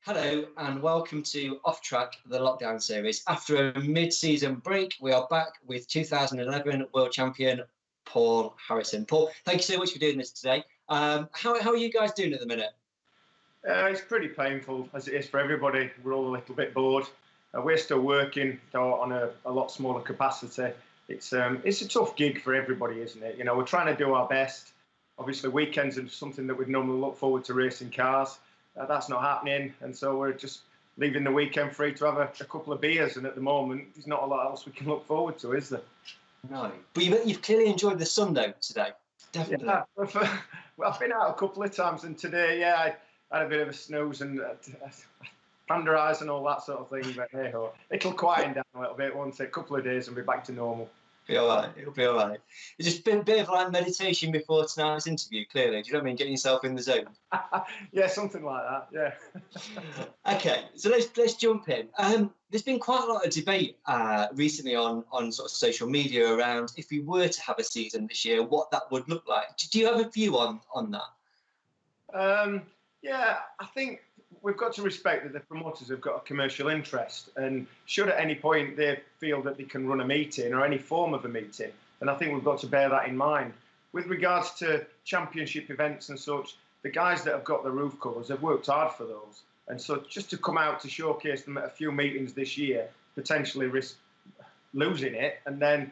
Hello and welcome to Off Track, the lockdown series. After a mid-season break, we are back with 2011 world champion Paul Harrison. Paul, thank you so much for doing this today. How are you guys doing at the minute? It's pretty painful, as it is for everybody. We're all a little bit bored. We're still working, though on a lot smaller capacity. It's a tough gig for everybody, isn't it? You know, we're trying to do our best. Obviously, weekends are something that we'd normally look forward to, racing cars. That's not happening, and so we're just leaving the weekend free to have a couple of beers. And at the moment, there's not a lot else we can look forward to, is there? No, but you've clearly enjoyed the sun though today. Definitely. Yeah, well, I've been out a couple of times, and today, I had a bit of a snooze and panda eyes and all that sort of thing. But hey ho, it'll quieten down a little bit. Won't it? A couple of days and be back to normal. It'll be all right. It's just been a bit of like meditation before tonight's interview, clearly. Do you know what I mean? Getting yourself in the zone. Yeah, something like that, yeah. Okay, so let's jump in. There's been quite a lot of debate recently on sort of social media around if we were to have a season this year, what that would look like. Do you have a view on that? Yeah, I think we've got to respect that the promoters have got a commercial interest, and should at any point they feel that they can run a meeting or any form of a meeting, then I think we've got to bear that in mind. With regards to championship events and such, the guys that have got the roof colours have worked hard for those, and so just to come out to showcase them at a few meetings this year, potentially risk losing it, and then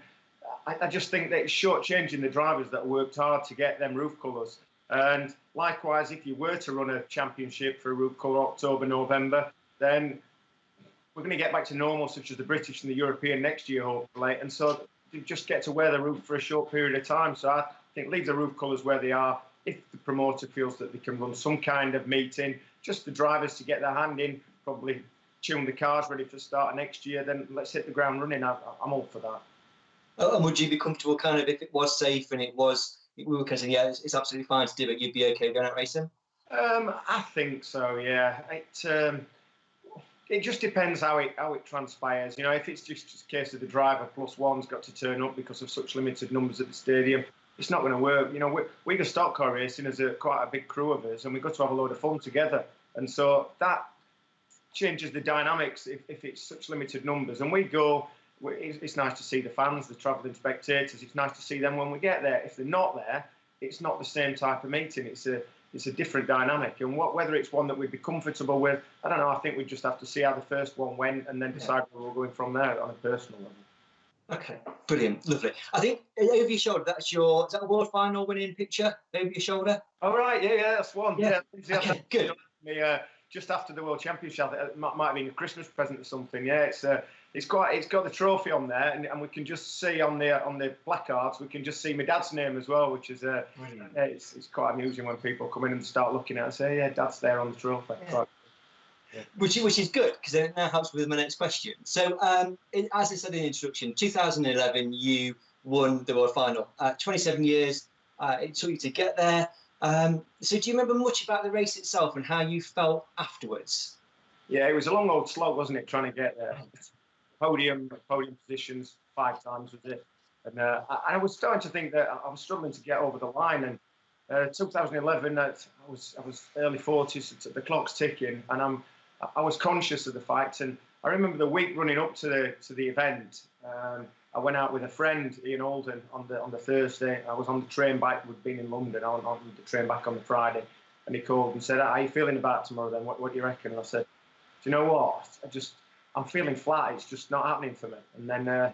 I just think that it's shortchanging the drivers that worked hard to get them roof colours. And likewise, if you were to run a championship for a roof colour October, November, then we're going to get back to normal, such as the British and the European next year, hopefully. And so you just get to wear the roof for a short period of time. So I think leave the roof colours where they are. If the promoter feels that they can run some kind of meeting, just the drivers to get their hand in, probably tune the cars ready for the start of next year, then let's hit the ground running. I'm all for that. And would you be comfortable kind of if it was safe and we were kind of saying, yeah, it's absolutely fine to do it, you'd be okay going out racing? I think so, yeah. It just depends how it transpires. You know, if it's just a case of the driver plus one's got to turn up because of such limited numbers at the stadium, it's not going to work. You know, we go stock car racing as quite a big crew of us, and we've got to have a load of fun together. And so that changes the dynamics if it's such limited numbers. And we go, it's nice to see the fans, the travelling spectators. It's nice to see them when we get there. If they're not there, it's not the same type of meeting. It's a different dynamic. And whether it's one that we'd be comfortable with, I don't know. I think we just have to see how the first one went and then decide where we're going from there on a personal level. Okay, brilliant, lovely. I think over your shoulder, is that a world final winning picture over your shoulder? Oh, right, yeah, that's one. Yeah. Okay, good. Just after the World Championship, it might have been a Christmas present or something. Yeah, it's got the trophy on there, and we can just see on the placards, we can just see my dad's name as well, which is it's quite amusing when people come in and start looking at it and say, yeah, Dad's there on the trophy. Yeah. Yeah. Which is good, because it now helps with my next question. So, as I said in the introduction, 2011, you won the world final. 27 years it took you to get there. So do you remember much about the race itself and how you felt afterwards? Yeah, it was a long old slog, wasn't it, trying to get there? Podium positions 5 times was it. And I was starting to think that I was struggling to get over the line. And 2011, I was early 40s, the clock's ticking, and I was conscious of the fact. And I remember the week running up to the event, I went out with a friend, Ian Alden, on the Thursday. I was on the train back. We'd been in London on the train back on the Friday, and he called and said, "How are you feeling about tomorrow then? What do you reckon?" And I said, "Do you know what? I'm feeling flat. It's just not happening for me." And then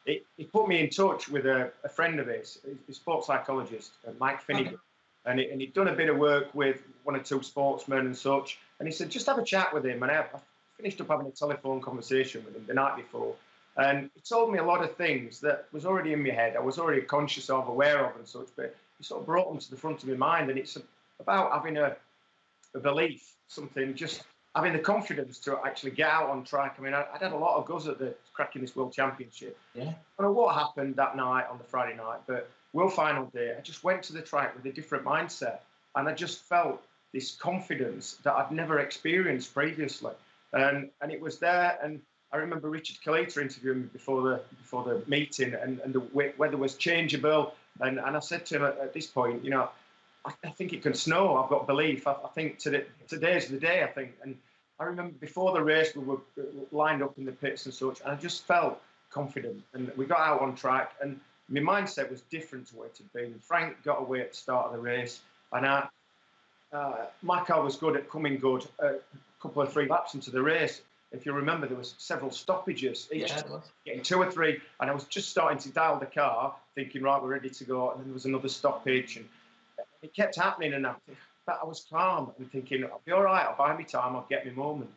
he put me in touch with a friend of his, a sports psychologist, Mike Finnegan. Okay. And he'd done a bit of work with 1 or 2 sportsmen and such. And he said, just have a chat with him. And I finished up having a telephone conversation with him the night before. And he told me a lot of things that was already in my head. I was already conscious of, aware of and such. But he sort of brought them to the front of my mind. And it's about having a belief, something, just having the confidence to actually get out on track. I mean, I'd had a lot of goes at cracking this World Championship. Yeah. I don't know what happened that night on the Friday night, but World Final day, I just went to the track with a different mindset, and I just felt this confidence that I'd never experienced previously, and it was there. And I remember Richard Kalita interviewing me before the meeting, and the weather was changeable, and I said to him at this point, I think it can snow. I've got belief. I think today's the day. I think, and I remember before the race, we were lined up in the pits and such, and I just felt confident. And we got out on track, and my mindset was different to what it had been. Frank got away at the start of the race, and my car was good at coming good a couple of 3 laps into the race. If you remember, there was several stoppages, each getting 2 or 3, and I was just starting to dial the car, thinking, right, we're ready to go, and then there was another stoppage, and it kept happening, and I was calm and thinking, I'll be all right, I'll buy me time, I'll get my moment.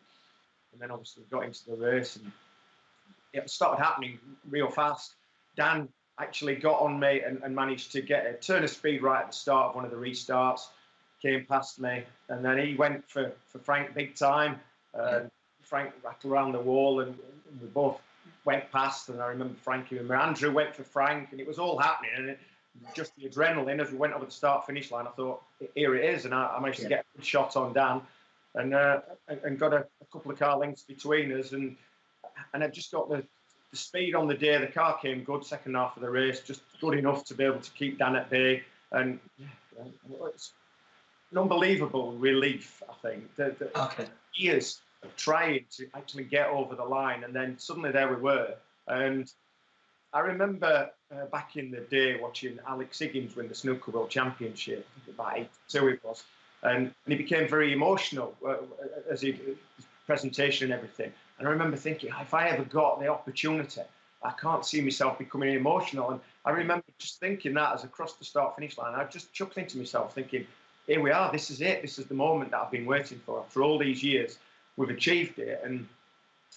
And then obviously got into the race, and it started happening real fast. Dan actually got on me and managed to get a turn of speed right at the start of one of the restarts, came past me, and then he went for Frank big time. Frank rattled around the wall, and we both went past, and I remember Andrew went for Frank, and it was all happening, and just the adrenaline as we went over the start-finish line, I thought, here it is, and I managed to get a good shot on Dan, and got a couple of car lengths between us, and I just got the speed on the day. The car came good, second half of the race, just good enough to be able to keep Dan at bay, and it's an unbelievable relief, I think, the years of trying to actually get over the line, and then suddenly there we were. And I remember back in the day watching Alex Higgins win the Snooker World Championship, I think about 82 it was, and he became very emotional as his presentation and everything. And I remember thinking, if I ever got the opportunity, I can't see myself becoming emotional. And I remember just thinking that as I crossed the start-finish line, I just chuckling to myself, thinking, here we are, this is it, this is the moment that I've been waiting for. After all these years, we've achieved it. And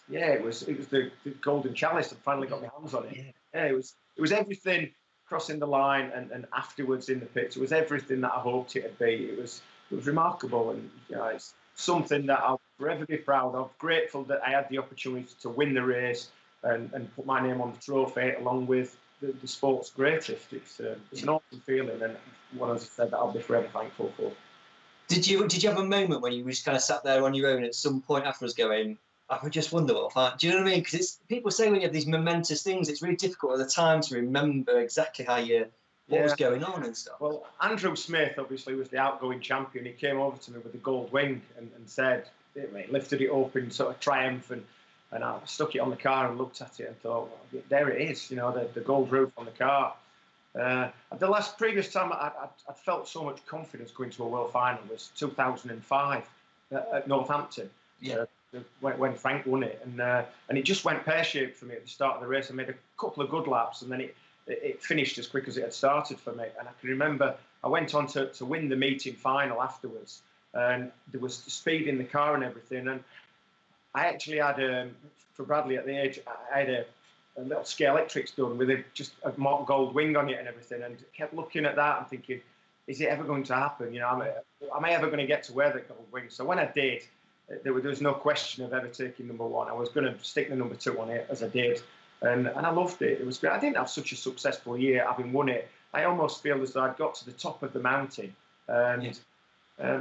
yeah, it was the golden chalice. I finally got my hands on it. Yeah, it was everything crossing the line and afterwards in the pits. It was everything that I hoped it would be. It was remarkable, and it's something that I'll forever be proud of. Grateful that I had the opportunity to win the race and put my name on the trophy along with the sport's greatest. It's an awesome feeling, and one, as I said, that I'll be forever thankful for. Did you have a moment when you just kind of sat there on your own at some point afterwards going, I would just wonder what, do you know what I mean? Because people say when you have these momentous things, it's really difficult at the time to remember exactly what was going on and stuff. Well, Andrew Smith obviously was the outgoing champion. He came over to me with the gold wing and said, he lifted it up in sort of triumph, and I stuck it on the car and looked at it and thought, well, there it is, the gold roof on the car. The previous time I felt so much confidence going to a world final was 2005 at Northampton. Yeah. When Frank won it, and it just went pear-shaped for me at the start of the race. I made a couple of good laps, and then it finished as quick as it had started for me. And I can remember I went on to win the meeting final afterwards, and there was speed in the car and everything. And I actually had, for Bradley at the age, I had a little scale electrics done with just a mock gold wing on it and everything, and kept looking at that and thinking, is it ever going to happen? Am I ever going to get to wear the gold wing? So when I did, there was no question of ever taking number 1. I was going to stick the number 2 on it, as I did, and I loved it. It was great. I didn't have such a successful year having won it. I almost feel as though I'd got to the top of the mountain, and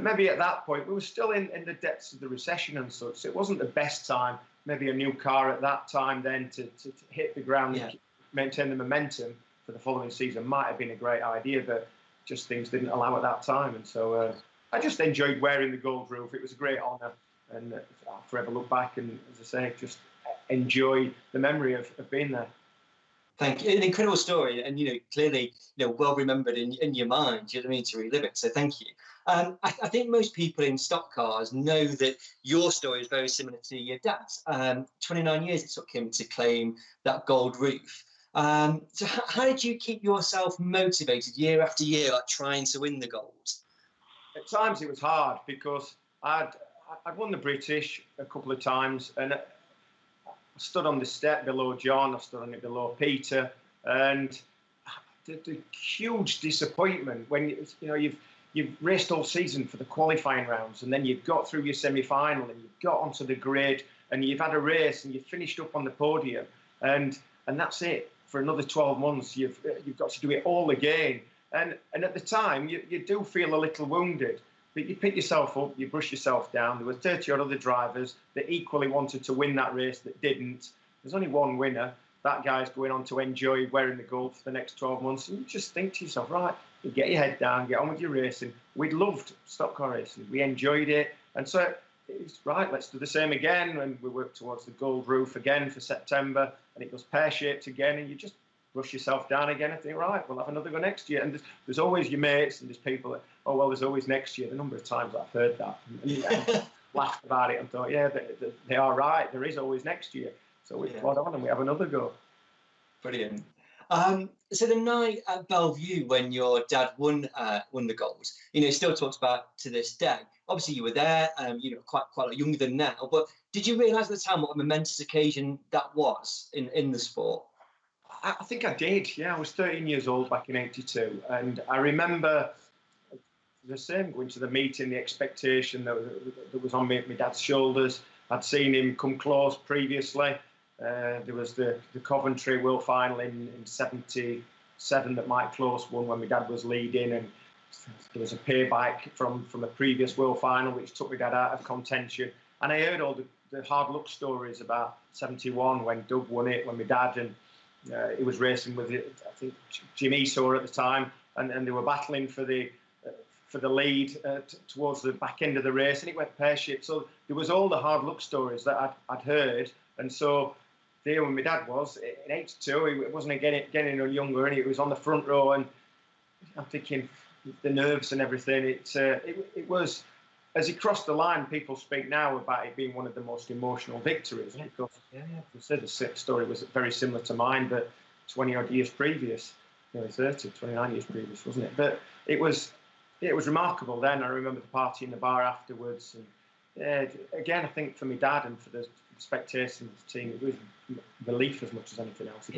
maybe at that point we were still in the depths of the recession and such. So it wasn't the best time. Maybe a new car at that time then to hit the ground and maintain the momentum for the following season might have been a great idea, but just things didn't allow at that time. And so I just enjoyed wearing the gold roof. It was a great honour, and I'll forever look back and, as I say, just enjoy the memory of being there. Thank you. An incredible story, and clearly, well remembered in your mind. You know what I mean, to relive it. So thank you. I think most people in stock cars know that your story is very similar to your dad's. 29 years it took him to claim that gold roof. So how did you keep yourself motivated year after year, like trying to win the gold? At times it was hard because I'd won the British a couple of times, and I stood on the step below John, I stood on it below Peter, and the huge disappointment when you've raced all season for the qualifying rounds, and then you've got through your semi-final and you've got onto the grid and you've had a race and you've finished up on the podium, and that's it for another 12 months. You've got to do it all again, and at the time you do feel a little wounded, but you pick yourself up, you brush yourself down. There were 30 odd other drivers that equally wanted to win that race that didn't. There's only one winner. That guy's going on to enjoy wearing the gold for the next 12 months. And you just think to yourself, right, you get your head down, get on with your racing. We loved stock car racing. We enjoyed it. And so it's right, let's do the same again. And we work towards the gold roof again for September, and it goes pear-shaped again, and you just brush yourself down again and think, right, we'll have another go next year. And there's always your mates, and there's people that, oh, well, there's always next year. The number of times I've heard that and laughed about it and thought, yeah, they are right. There is always next year. So we plod on and we have another go. Brilliant. So the night at Bellevue when your dad won the gold, still talks about to this day. Obviously, you were there, quite a lot younger than now. But did you realise at the time what a momentous occasion that was in the sport? I think I did. Yeah, I was 13 years old back in '82, and I remember the same going to the meeting, the expectation that was on my dad's shoulders. I'd seen him come close previously. There was the Coventry World Final in '77 that Mike Close won when my dad was leading, and there was a payback from a previous World Final which took my dad out of contention. And I heard all the hard luck stories about '71 when Doug won it, when my dad and he was racing with I think Jim Esau at the time, and they were battling for the lead towards the back end of the race, and it went pear-shaped. So there was all the hard luck stories that I'd heard, and so there when my dad was in '82, he wasn't getting any younger, and he was on the front row, and I'm thinking the nerves and everything. It was, as he crossed the line, people speak now about it being one of the most emotional victories, because I said the story was very similar to mine, but 20 odd years previous, 29 years previous, wasn't it? But it was remarkable then. I remember the party in the bar afterwards, and again, I think for my dad and for the spectators and the team, it was relief as much as anything else.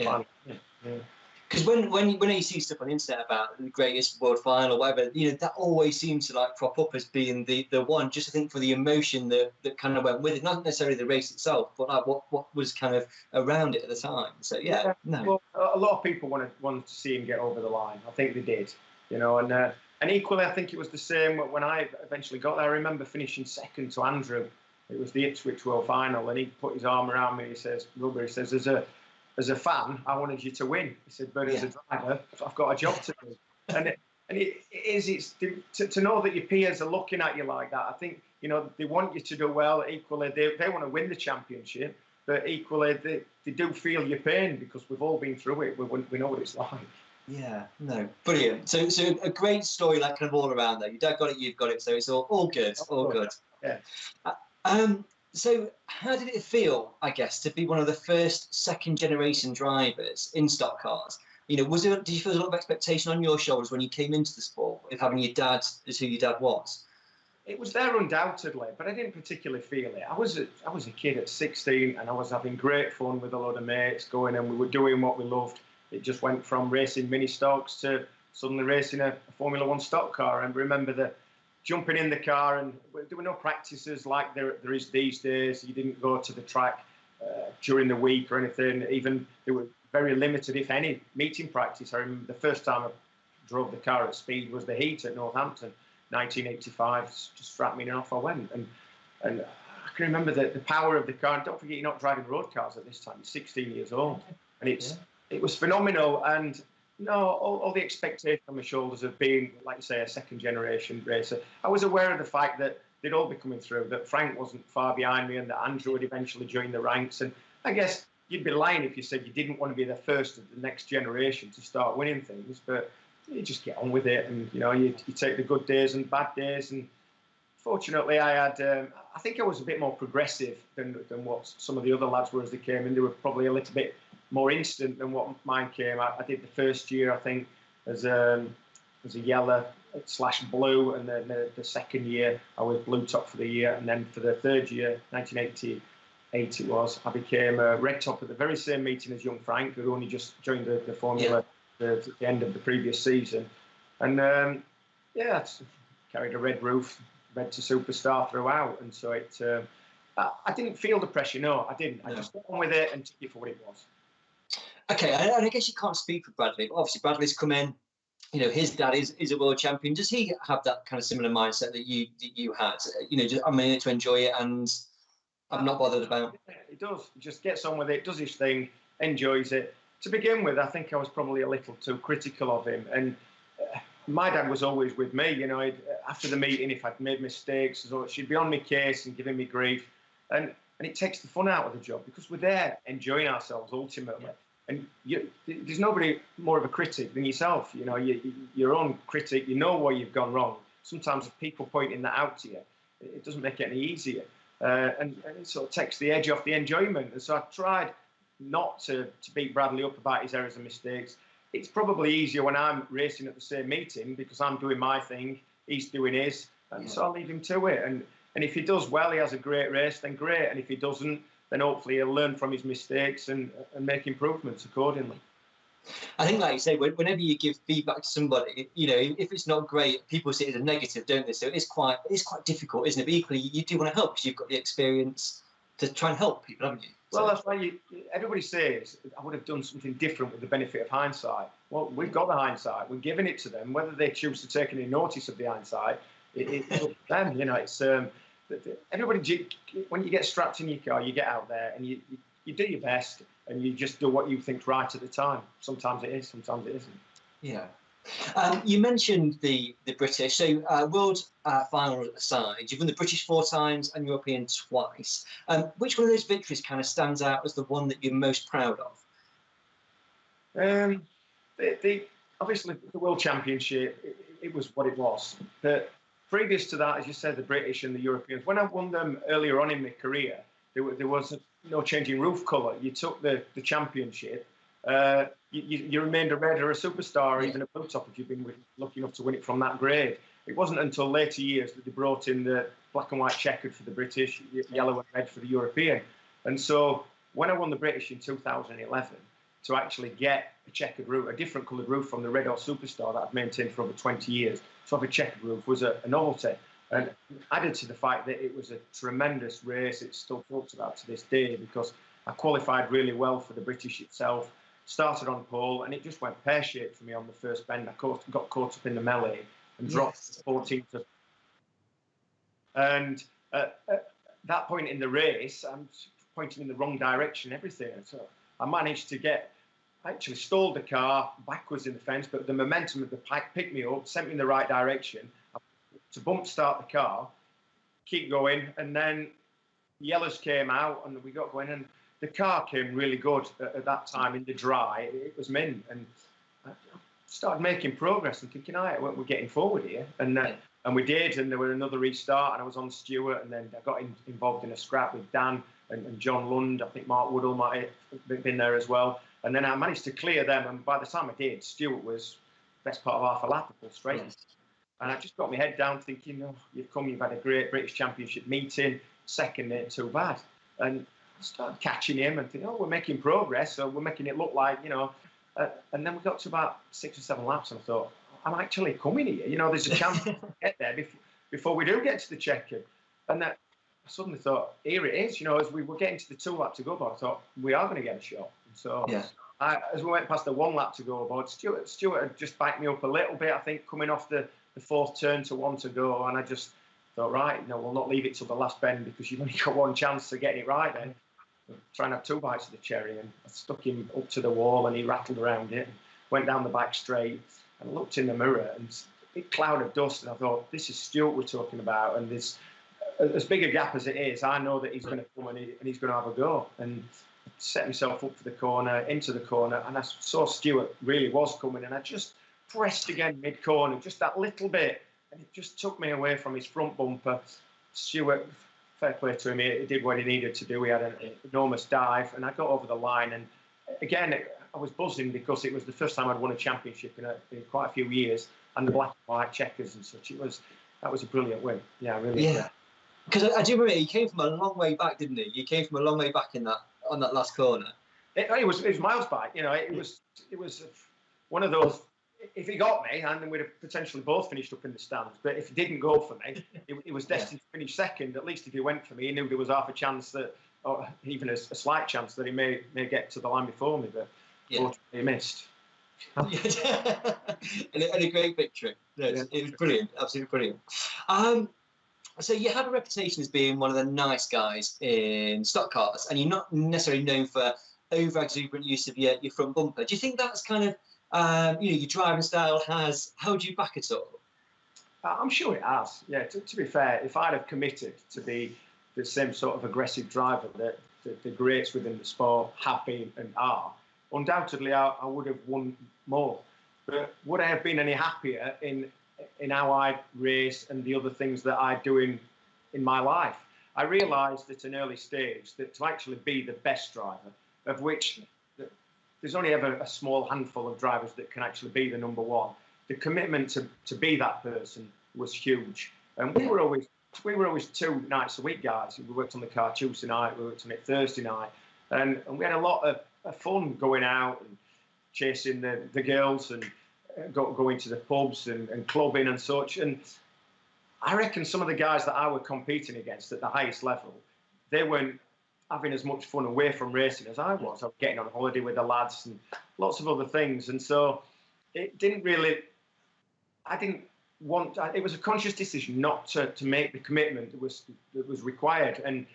Because when you see stuff on the internet about the greatest world final or whatever, that always seems to crop up as being the one. Just I think for the emotion that kind of went with it, not necessarily the race itself, but what was kind of around it at the time. So Well, a lot of people wanted to see him get over the line. I think they did, and equally, I think it was the same when I eventually got there. I remember finishing second to Andrew. It was the Ipswich World Final, and he put his arm around me. He says, as a fan, I wanted you to win. He said, but as a driver, I've got a job to do. It's to know that your peers are looking at you like that. I think, they want you to do well. Equally, they want to win the championship, but equally, they do feel your pain because we've all been through it. We know what it's like. Yeah, no, brilliant. So a great story, kind of all around there. Your dad got it, you've got it, so it's all good, all good. Yeah. So how did it feel, I guess, to be one of the first second-generation drivers in stock cars? Did you feel a lot of expectation on your shoulders when you came into the sport, with having your dad as who your dad was? It was there undoubtedly, but I didn't particularly feel it. I was a kid at 16, and I was having great fun with a lot of mates going, and we were doing what we loved. It just went from racing mini stocks to suddenly racing a Formula One stock car. And remember jumping in the car, and there were no practices like there is these days. You didn't go to the track during the week or anything. Even there were very limited, if any, meeting practice. I remember the first time I drove the car at speed was the heat at Northampton, 1985. Just strapped me in and off I went. And I can remember the power of the car. And don't forget, you're not driving road cars at this time. You're 16 years old. And it was phenomenal. And all the expectation on my shoulders of being, like you say, a second-generation racer. I was aware of the fact that they'd all be coming through, that Frank wasn't far behind me and that Andrew would eventually join the ranks. And I guess you'd be lying if you said you didn't want to be the first of the next generation to start winning things, but you just get on with it, and you take the good days and bad days. And fortunately, I think I was a bit more progressive than what some of the other lads were as they came in. They were probably a little bit more instant than what mine came. I did the first year, I think, as a yellow/blue, and then the second year I was blue top for the year, and then for the third year, 1988 it was, I became a red top at the very same meeting as young Frank, who only just joined the Formula at the end of the previous season. And carried a red roof, red to superstar throughout, and so I didn't feel the pressure. No, I didn't. I just got on with it and took it for what it was. Okay, and I guess you can't speak for Bradley, but obviously Bradley's come in. His dad is a world champion. Does he have that kind of similar mindset that you had? I'm in it to enjoy it, and I'm not bothered about. He does. He just gets on with it, does his thing, enjoys it. To begin with, I think I was probably a little too critical of him, and my dad was always with me. You know, after the meeting, if I'd made mistakes, so she'd be on my case and giving me grief, and it takes the fun out of the job because we're there enjoying ourselves ultimately. And there's nobody more of a critic than yourself. You know, your own critic. You know where you've gone wrong. Sometimes people pointing that out to you, it doesn't make it any easier, and it sort of takes the edge off the enjoyment. And so I tried not to beat Bradley up about his errors and mistakes. It's probably easier when I'm racing at the same meeting because I'm doing my thing, he's doing his, and so I leave him to it. And if he does well, he has a great race, then great. And if he doesn't, then hopefully he'll learn from his mistakes and make improvements accordingly. I think, like you say, whenever you give feedback to somebody, you know, if it's not great, people see it as a negative, don't they? So it's quite difficult, isn't it? But equally, you do want to help because you've got the experience to try and help people, haven't you? Well, that's why everybody says, I would have done something different with the benefit of hindsight. Well, we've got the hindsight. We're giving it to them. Whether they choose to take any notice of the hindsight, it's up to them. You know, it's everybody, when you get strapped in your car, you get out there and you do your best and you just do what you think's right at the time. Sometimes it is, sometimes it isn't. Yeah. You mentioned the British. So World final aside, you've won the British 4 times and European twice. Which one of those victories kind of stands out as the one that you're most proud of? Obviously, the World Championship, it was what it was. But previous to that, as you said, the British and the Europeans, when I won them earlier on in my career, there was no change in roof colour. You took the championship. You remained a red or a superstar, or even a blue top if you've been lucky enough to win it from that grade. It wasn't until later years that they brought in the black and white checkered for the British, yellow and red for the European. And so when I won the British in 2011, to actually get a checkered roof, a different coloured roof from the red or superstar that I've maintained for over 20 years, to have a checkered roof was a novelty. And added to the fact that it was a tremendous race, it's still talked about to this day because I qualified really well for the British itself. Started on pole and it just went pear-shaped for me on the first bend. I got caught up in the melee and dropped 14th. And at that point in the race, I'm pointing in the wrong direction, everything. So I managed to actually stalled the car backwards in the fence, but the momentum of the pack picked me up, sent me in the right direction to bump start the car, keep going, and then yellows came out and we got going and the car came really good at that time in the dry. It was mint, and I started making progress and thinking, all right, we're getting forward here, and we did. And there was another restart, and I was on Stewart, and then I got involved in a scrap with Dan and John Lund. I think Mark Woodall might have been there as well. And then I managed to clear them, and by the time I did, Stewart was best part of half a lap full straight. And I just got my head down thinking, oh, you've had a great British Championship meeting, second ain't too bad. And I started catching him and thinking, oh, we're making progress, so we're making it look like, you know. And then we got to about 6 or 7 laps, and I thought, I'm actually coming here. You know, there's a chance to get there before we do get to the checkered. And I suddenly thought, here it is. You know, as we were getting to the 2 lap to go about, I thought, we are going to get a shot. And so as we went past the 1 lap to go about, Stewart had just backed me up a little bit, I think, coming off the 4th turn to 1 to go. And I just thought, right, you know, we'll not leave it till the last bend because you've only got 1 chance to get it right then. Trying to have 2 bites of the cherry, and I stuck him up to the wall and he rattled around it, went down the back straight, and I looked in the mirror and a big cloud of dust, and I thought, this is Stewart we're talking about, and this, as big a gap as it is, I know that he's going to come and he's going to have a go. And I set myself up for the corner, into the corner, and I saw Stewart really was coming, and I just pressed again mid-corner, just that little bit, and it just took me away from his front bumper. Stewart, fair play to him, he did what he needed to do. He had an enormous dive, and I got over the line. And again, I was buzzing because it was the first time I'd won a championship in quite a few years, and the black and white checkers and such. That was a brilliant win. Yeah, really. Yeah, because I do remember he came from a long way back, didn't he? He came from a long way back on that last corner. It was miles back. You know, it was one of those. If he got me, and then we'd have potentially both finished up in the stands. But if he didn't go for me, he was destined to finish second. At least if he went for me, he knew there was half a chance that, or even a slight chance that he may get to the line before me. But unfortunately, he missed. and a great victory. No, it was brilliant, absolutely brilliant. So you have a reputation as being one of the nice guys in stock cars, and you're not necessarily known for over-exuberant use of your front bumper. Do you think that's kind of your driving style has held you back at all? I'm sure it has. Yeah, to be fair, if I'd have committed to be the same sort of aggressive driver that the greats within the sport have been and are, undoubtedly I would have won more. But would I have been any happier in how I race and the other things that I do in my life? I realised at an early stage that to actually be the best driver, of which there's only ever a small handful of drivers that can actually be the number one, the commitment to be that person was huge. And we were always 2 nights a week, guys. We worked on the car Tuesday night, we worked on it Thursday night, and we had a lot of fun going out and chasing the girls and going to the pubs and clubbing and such. And I reckon some of the guys that I were competing against at the highest level, they weren't having as much fun away from racing as I was. I was getting on holiday with the lads and lots of other things. And so it didn't really, I didn't want, it was a conscious decision not to make the commitment that was required. And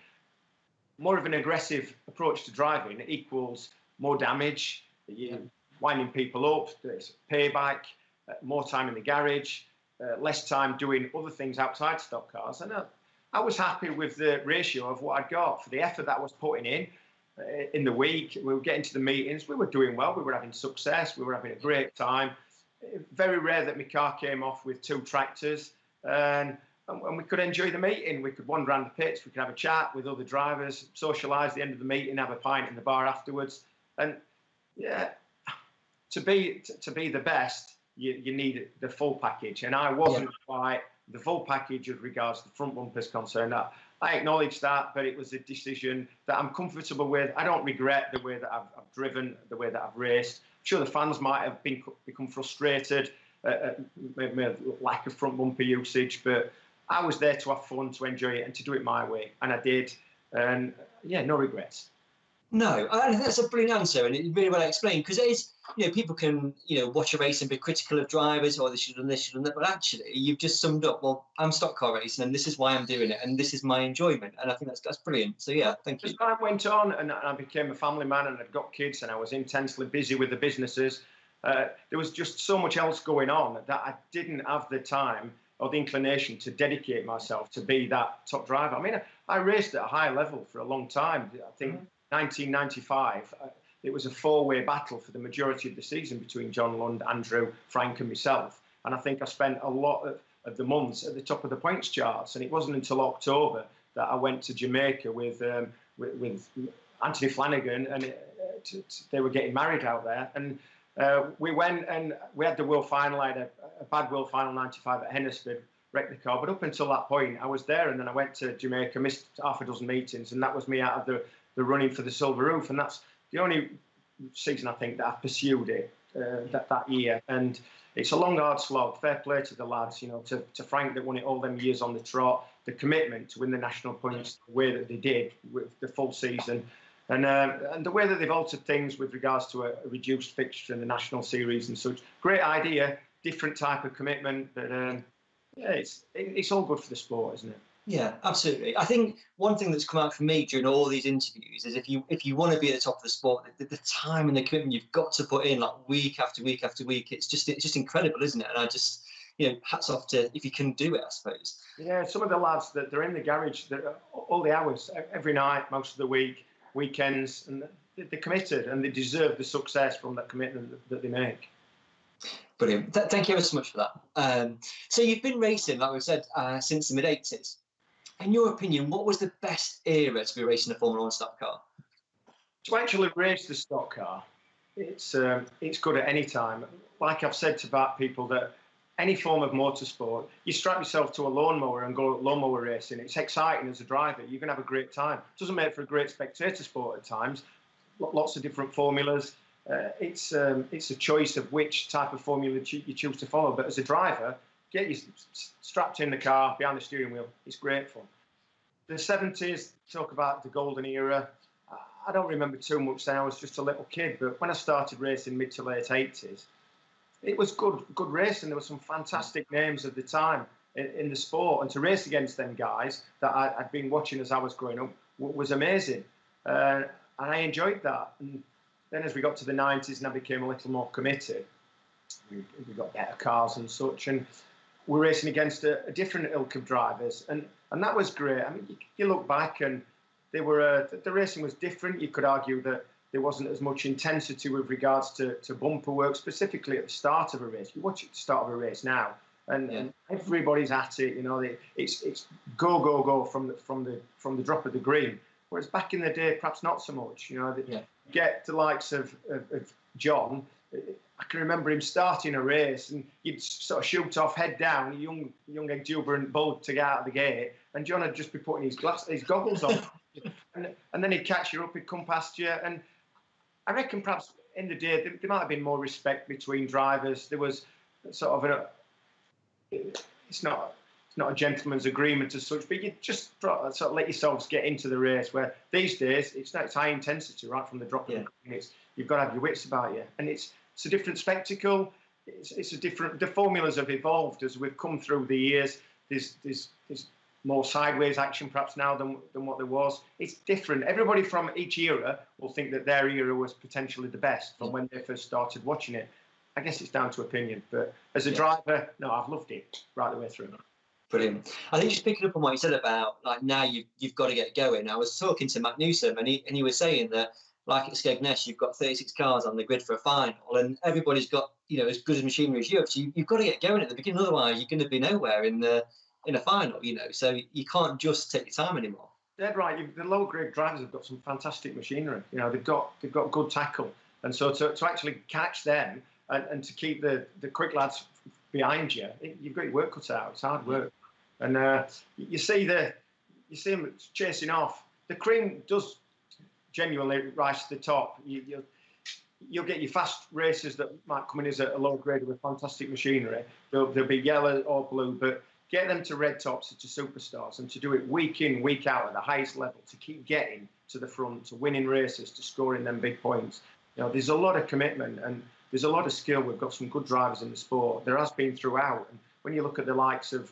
more of an aggressive approach to driving equals more damage, winding people up, there's payback, more time in the garage, less time doing other things outside stock cars. And I was happy with the ratio of what I'd got for the effort that I was putting in the week. We were getting to the meetings, we were doing well, we were having success, we were having a great time. Very rare that my car came off with 2 tractors, and we could enjoy the meeting. We could wander around the pits, we could have a chat with other drivers, socialise at the end of the meeting, have a pint in the bar afterwards. And yeah, to be the best, you need the full package. And I wasn't quite the full package as regards the front bumpers concerned. I acknowledge that, but it was a decision that I'm comfortable with. I don't regret the way that I've driven, the way that I've raced. I'm sure the fans might have become frustrated at my lack of front bumper usage, but I was there to have fun, to enjoy it, and to do it my way, and I did. And yeah, no regrets. No, I think that's a brilliant answer, and it's really well explained, because it is, people can, watch a race and be critical of drivers, or they should have done this, should have done that, but actually you've just summed up, well, I'm stock car racing and this is why I'm doing it and this is my enjoyment, and I think that's brilliant. So yeah, thank you. As time went on and I became a family man and I'd got kids and I was intensely busy with the businesses, there was just so much else going on that I didn't have the time or the inclination to dedicate myself to be that top driver. I mean, I raced at a high level for a long time. I think 1995, it was a 4-way battle for the majority of the season between John Lund, Andrew, Frank and myself. And I think I spent a lot of the months at the top of the points charts. And it wasn't until October that I went to Jamaica with Anthony Flanagan, and they were getting married out there. And we went and we had the world final. I had a bad world final 95 at Hennesford, wrecked the car. But up until that point, I was there. And then I went to Jamaica, missed half a dozen meetings, and that was me out of the running for the Silver Roof. And that's the only season I think that I pursued it that year. And it's a long, hard slog. Fair play to the lads, to Frank that won it all them years on the trot, the commitment to win the national points the way that they did with the full season. And the way that they've altered things with regards to a reduced fixture in the national series and such. Great idea, different type of commitment, but yeah, it's all good for the sport, isn't it? Yeah, absolutely. I think one thing that's come out for me during all these interviews is if you want to be at the top of the sport, the time and the commitment you've got to put in, like week after week after week, it's just incredible, isn't it? And I just, hats off to if you can do it, I suppose. Yeah, some of the lads that they're in the garage all the hours, every night, most of the week, weekends, and they're committed and they deserve the success from that commitment that they make. Brilliant. Thank you ever so much for that. So you've been racing, like we said, since the mid-80s. In your opinion, what was the best era to be racing a Formula 1 stock car? To actually race the stock car, it's good at any time. Like I've said to people, that any form of motorsport, you strap yourself to a lawnmower and go lawnmower racing. It's exciting as a driver. You're going to have a great time. It doesn't make for a great spectator sport at times. Lots of different formulas. It's a choice of which type of formula you choose to follow. But as a driver, get you strapped in the car, behind the steering wheel. It's great fun. The 70s, talk about the golden era. I don't remember too much then. I was just a little kid. But when I started racing mid to late 80s, it was good racing. There were some fantastic names at the time in the sport. And to race against them guys that I'd been watching as I was growing up was amazing. And I enjoyed that. And then as we got to the 90s and I became a little more committed, we got better cars and such, and we're racing against a different ilk of drivers, and that was great. I mean, you look back and they were the racing was different. You could argue that there wasn't as much intensity with regards to bumper work, specifically at the start of a race. You watch at the start of a race now, and everybody's at it. You know, it's go from the drop of the green. Whereas back in the day, perhaps not so much. You know, get the likes of John. I can remember him starting a race, and you'd sort of shoot off head down, a young exuberant bull to get out of the gate, and John would just be putting his goggles on, and then he'd catch you up, he'd come past you, and I reckon perhaps in the day there might have been more respect between drivers. There was sort of it's not a gentleman's agreement as such, but you just sort of let yourselves get into the race. Where these days it's high intensity right from the drop. You've got to have your wits about you, and it's a different spectacle. It's a different. The formulas have evolved as we've come through the years. There's more sideways action perhaps now than what there was. It's different. Everybody from each era will think that their era was potentially the best from when they first started watching it. I guess it's down to opinion, but as a driver, no, I've loved it right the way through. Brilliant. I think just picking up on what you said about like now you've got to get going. I was talking to Matt Newsom and he was saying that like at Skegness you've got 36 cars on the grid for a final and everybody's got as good as machinery as you have. So you've got to get going at the beginning, otherwise you're going to be nowhere in a final. So you can't just take your time anymore. Dead right. The low grade drivers have got some fantastic machinery. They've got good tackle, and so to actually catch them and to keep the quick lads behind you, you've got your work cut out. It's hard work. And you see them chasing off. The cream does genuinely rise to the top. You'll get your fast racers that might come in as a low grade with fantastic machinery. They'll be yellow or blue, but get them to red tops, to superstars, and to do it week in, week out at the highest level, to keep getting to the front, to winning races, to scoring them big points. There's a lot of commitment and there's a lot of skill. We've got some good drivers in the sport. There has been throughout. And when you look at the likes of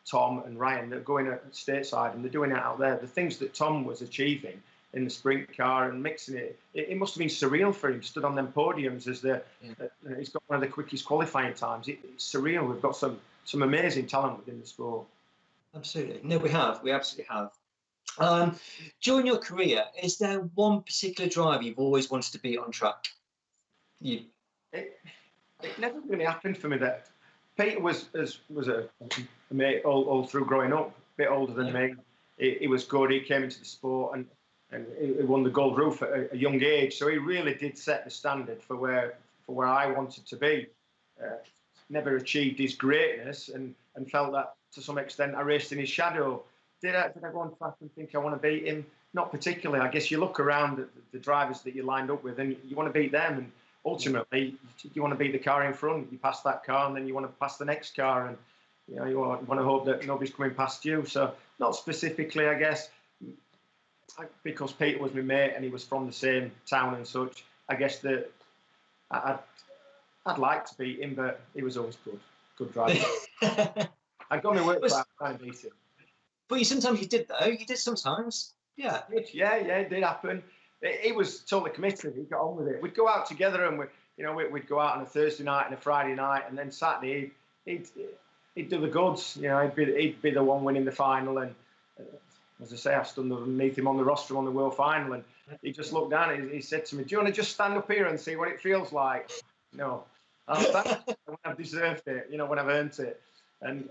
Tom and Ryan, they're going at stateside and they're doing it out there. The things that Tom was achieving in the sprint car and mixing it must have been surreal for him. Stood on them podiums as he's got one of the quickest qualifying times. It's surreal. We've got some amazing talent within the sport. Absolutely. No, we absolutely have. During your career, is there one particular driver you've always wanted to be on track? It never really happened for me. That Peter was a mate all through growing up, a bit older than me. He was good. He came into the sport and he won the Gold Roof at a young age. So he really did set the standard for where I wanted to be. Never achieved his greatness and felt that to some extent I raced in his shadow. Did I go on track and think I want to beat him? Not particularly. I guess you look around at the drivers that you lined up with and you want to beat them, and ultimately you want to beat the car in front. You pass that car and then you want to pass the next car, and you want to hope that nobody's coming past you. So not specifically, I guess, because Peter was my mate and he was from the same town and such. I guess that I'd like to beat him, but he was always good driver. I got my work out trying to beat him. But sometimes you did though. You did sometimes. Yeah. Yeah, it did happen. He was totally committed. He got on with it. We'd go out together, and we'd go out on a Thursday night and a Friday night, and then Saturday he'd do the goods. He'd be the one winning the final, and as I say, I stood underneath him on the rostrum on the World Final, and he just looked down and he said to me, "Do you want to just stand up here and see what it feels like?" No, I'll stand when I've deserved it. When I've earned it, and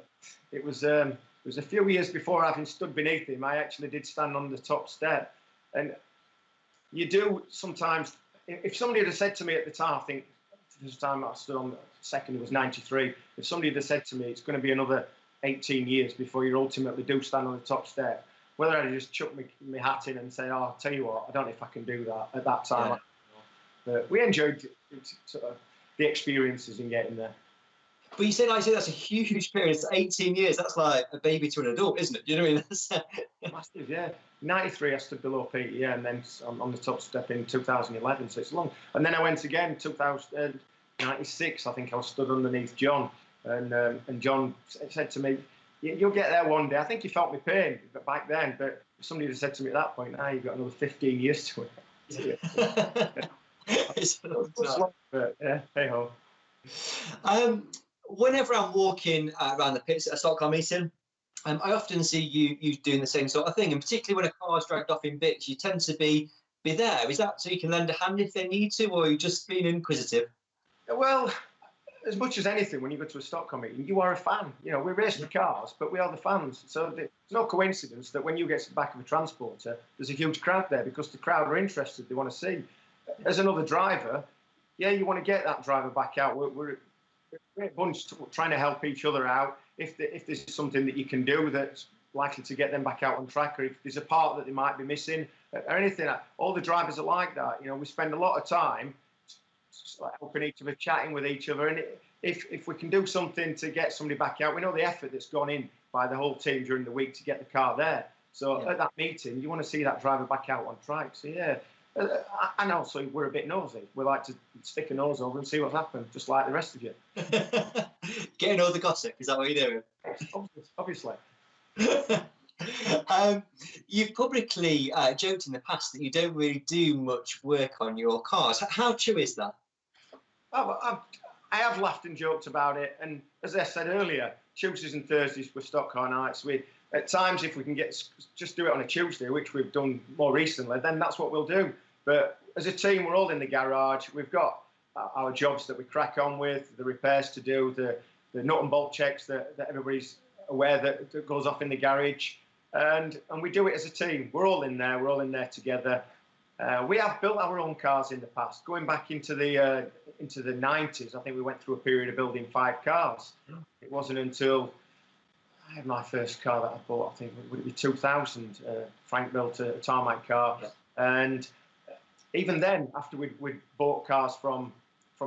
it was a few years before having stood beneath him. I actually did stand on the top step, and you do sometimes. If somebody had said to me at the time, I think the first time I stood on the second, it was '93. If somebody had said to me, it's going to be another 18 years before you ultimately do stand on the top step, whether I'd just chuck my hat in and say, "Oh, I'll tell you what, I don't know if I can do that at that time." Yeah. But we enjoyed sort of the experiences in getting there. But you said, that's a huge period. It's 18 years. That's like a baby to an adult, isn't it? You know what I mean? That's massive, yeah. '93, I stood below Peter, yeah, and then on the top step in 2011. So it's long. And then I went again, 2096. I think I was stood underneath John, and John said to me, "You'll get there one day." I think he felt my pain back then, but somebody had said to me at that point, "You've got another 15 years to it." It's a long time. But yeah, hey ho. Whenever I'm walking around the pits at a stock car meeting, I often see you doing the same sort of thing, and particularly when a car's dragged off in bits, you tend to be there. Is that so you can lend a hand if they need to, or are you just being inquisitive? Well, as much as anything, when you go to a stock car meeting, you are a fan. You know, we race the cars, but we are the fans. So it's no coincidence that when you get to the back of a transporter, there's a huge crowd there because the crowd are interested. They want to see. As another driver, yeah, you want to get that driver back out. We're a great bunch trying to help each other out. If there's something that you can do that's likely to get them back out on track, or if there's a part that they might be missing, or anything, all the drivers are like that. You know, we spend a lot of time helping each other, chatting with each other, and if we can do something to get somebody back out, we know the effort that's gone in by the whole team during the week to get the car there. So at that meeting, you want to see that driver back out on track. So yeah. And also, we're a bit nosy. We like to stick a nose over and see what's happened, just like the rest of you. Getting all the gossip, is that what you're doing? Obviously. You've publicly joked in the past that you don't really do much work on your cars. How true is that? I have laughed and joked about it. And as I said earlier, Tuesdays and Thursdays were stock car nights. At times, if we can just do it on a Tuesday, which we've done more recently, then that's what we'll do. But as a team, we're all in the garage. We've got our jobs that we crack on with, the repairs to do, the nut and bolt checks that everybody's aware that goes off in the garage. And we do it as a team. We're all in there. We're all in there together. We have built our own cars in the past. Going back into the 90s, I think we went through a period of building 5 cars. It wasn't until I had my first car that I bought, I think, would it be 2000? Frank built a tarmac car. Yeah. And even then, after we'd bought cars from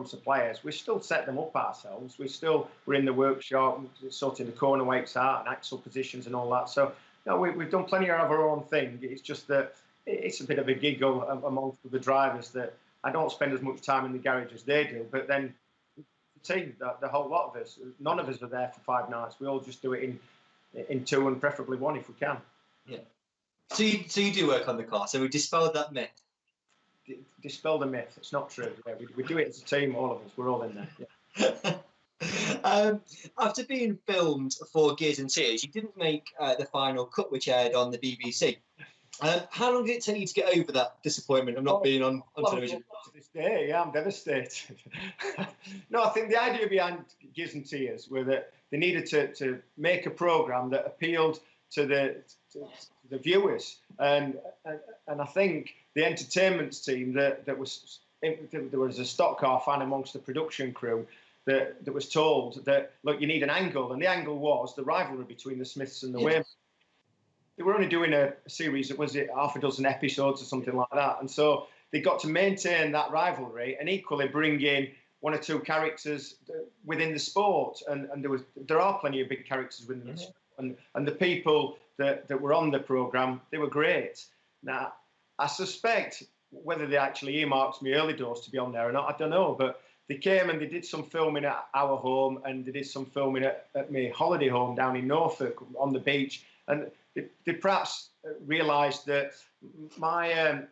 suppliers, we still set them up ourselves. We still were in the workshop, sorting the corner weights out and axle positions and all that. So, no, we've done plenty of our own thing. It's just that it's a bit of a giggle amongst the drivers that I don't spend as much time in the garage as they do. But then the team, the whole lot of us, none of us are there for 5 nights. We all just do it in 2 and preferably 1 if we can. Yeah. So you do work on the car. So we dispelled that myth. Dispel the myth. It's not true. Yeah, we do it as a team, all of us. We're all in there. Yeah. After being filmed for Gears and Tears, you didn't make the final cut, which aired on the BBC. How long did it take you to get over that disappointment of not being on television? To this day, yeah, I'm devastated. No, I think the idea behind Gears and Tears was that they needed to make a programme that appealed to the viewers, and I think the entertainment team there was a stock car fan amongst the production crew that was told that, look, you need an angle, and the angle was the rivalry between the Smiths and the Wayne. They were only doing a series that was half a dozen episodes or something like that, and so they got to maintain that rivalry and equally bring in 1 or 2 characters within the sport, and there are plenty of big characters within the sport, and the people that were on the programme, they were great. Now, I suspect whether they actually earmarked me early doors to be on there or not, I don't know, but they came and they did some filming at our home, and they did some filming at my holiday home down in Norfolk on the beach, and they perhaps realised that my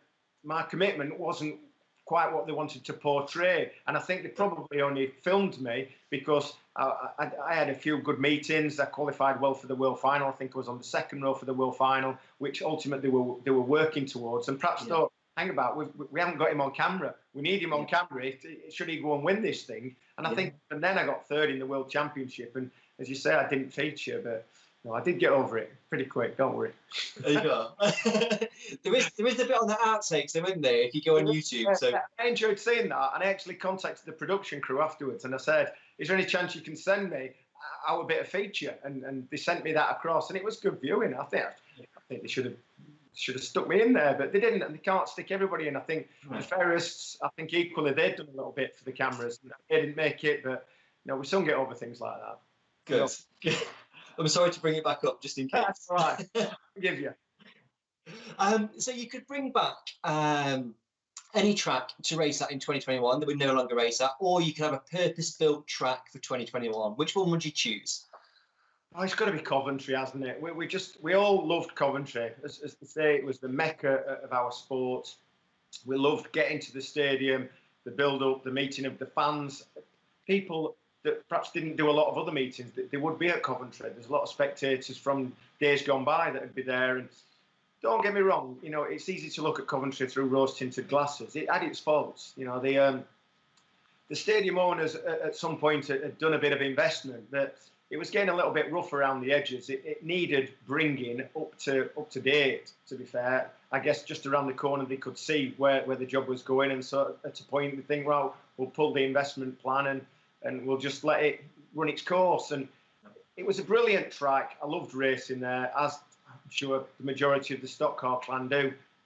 commitment wasn't quite what they wanted to portray, and I think they probably only filmed me because I had a few good meetings. I qualified well for the World Final. I think I was on the 2nd row for the World Final, which ultimately they were working towards, and perhaps thought, hang about, we haven't got him on camera. We need him on camera. Should he go and win this thing? And I think, and then I got 3rd in the World Championship, and as you say, I didn't feature, but no, I did get over it pretty quick. Don't worry. There you go. there is a bit on the outtakes, though, isn't there? If you go on YouTube. So I enjoyed seeing that, and I actually contacted the production crew afterwards, and I said, "Is there any chance you can send me our bit of feature?" And they sent me that across, and it was good viewing. I think they should have stuck me in there, but they didn't, and they can't stick everybody in. I think the fairists, I think equally they've done a little bit for the cameras. They didn't make it, but we soon get over things like that. Good. I'm sorry to bring it back up, just in case. That's all right. I'll give you. So you could bring back any track to race at in 2021 that would no longer race at, or you could have a purpose-built track for 2021. Which one would you choose? Oh, it's got to be Coventry, hasn't it? We all loved Coventry. As they say, it was the mecca of our sport. We loved getting to the stadium, the build-up, the meeting of the fans. people that perhaps didn't do a lot of other meetings, they would be at Coventry. There's a lot of spectators from days gone by that would be there. And don't get me wrong, you know, it's easy to look at Coventry through rose-tinted glasses. It had its faults. You know, the stadium owners at some point had done a bit of investment, but it was getting a little bit rough around the edges. It needed bringing up to date, to be fair. I guess just around the corner they could see where the job was going, and so at a point we think, well, we'll pull the investment plan and we'll just let it run its course. And it was a brilliant track. I loved racing there, as I'm sure the majority of the stock car clan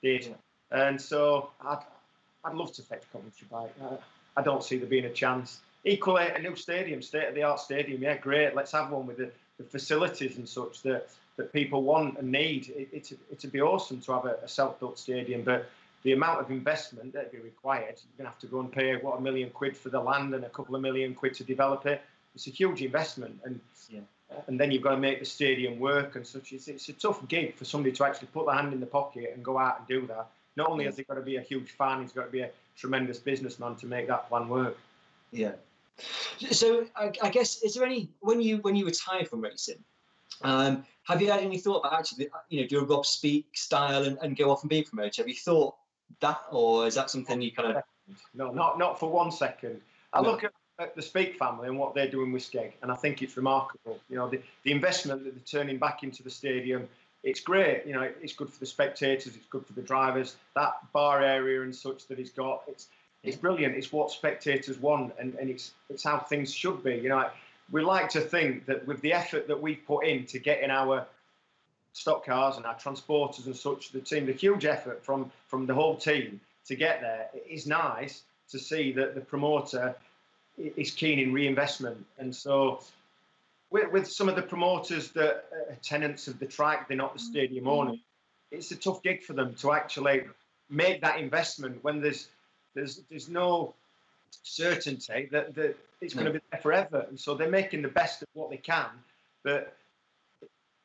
did. And so I'd love to take Coventry back. I don't see there being a chance. Equally, a new stadium, state-of-the-art stadium, yeah, great. Let's have one with the facilities and such that people want and need. It'd be awesome to have a self-built stadium, but the amount of investment that'd be required, you're going to have to go and pay, £1 million for the land and a couple of £1 million to develop it. It's a huge investment, and then you've got to make the stadium work and such. It's a tough gig for somebody to actually put their hand in the pocket and go out and do that. Not only has he got to be a huge fan, he's got to be a tremendous businessman to make that plan work. Yeah. So I guess, is there any, when you retire from racing, have you had any thought about actually, you know, do a Rob Speak style and go off and be promoted? Have you thought that, or is that something you kind of? No, not for 1 second. I look at the Speak family and what they're doing with Skeg, and I think it's remarkable. You know, the investment that they're turning back into the stadium, it's great. You know, it's good for the spectators, it's good for the drivers. That bar area and such that he's got, it's brilliant. It's what spectators want, and it's how things should be. You know, we like to think that with the effort that we've put in to get in our stock cars and our transporters and such, the huge effort from the whole team to get there, it is nice to see that the promoter is keen in reinvestment. And so with some of the promoters that are tenants of the track, they're not the stadium owner, it's a tough gig for them to actually make that investment when there's no certainty that it's going to be there forever. And so they're making the best of what they can. But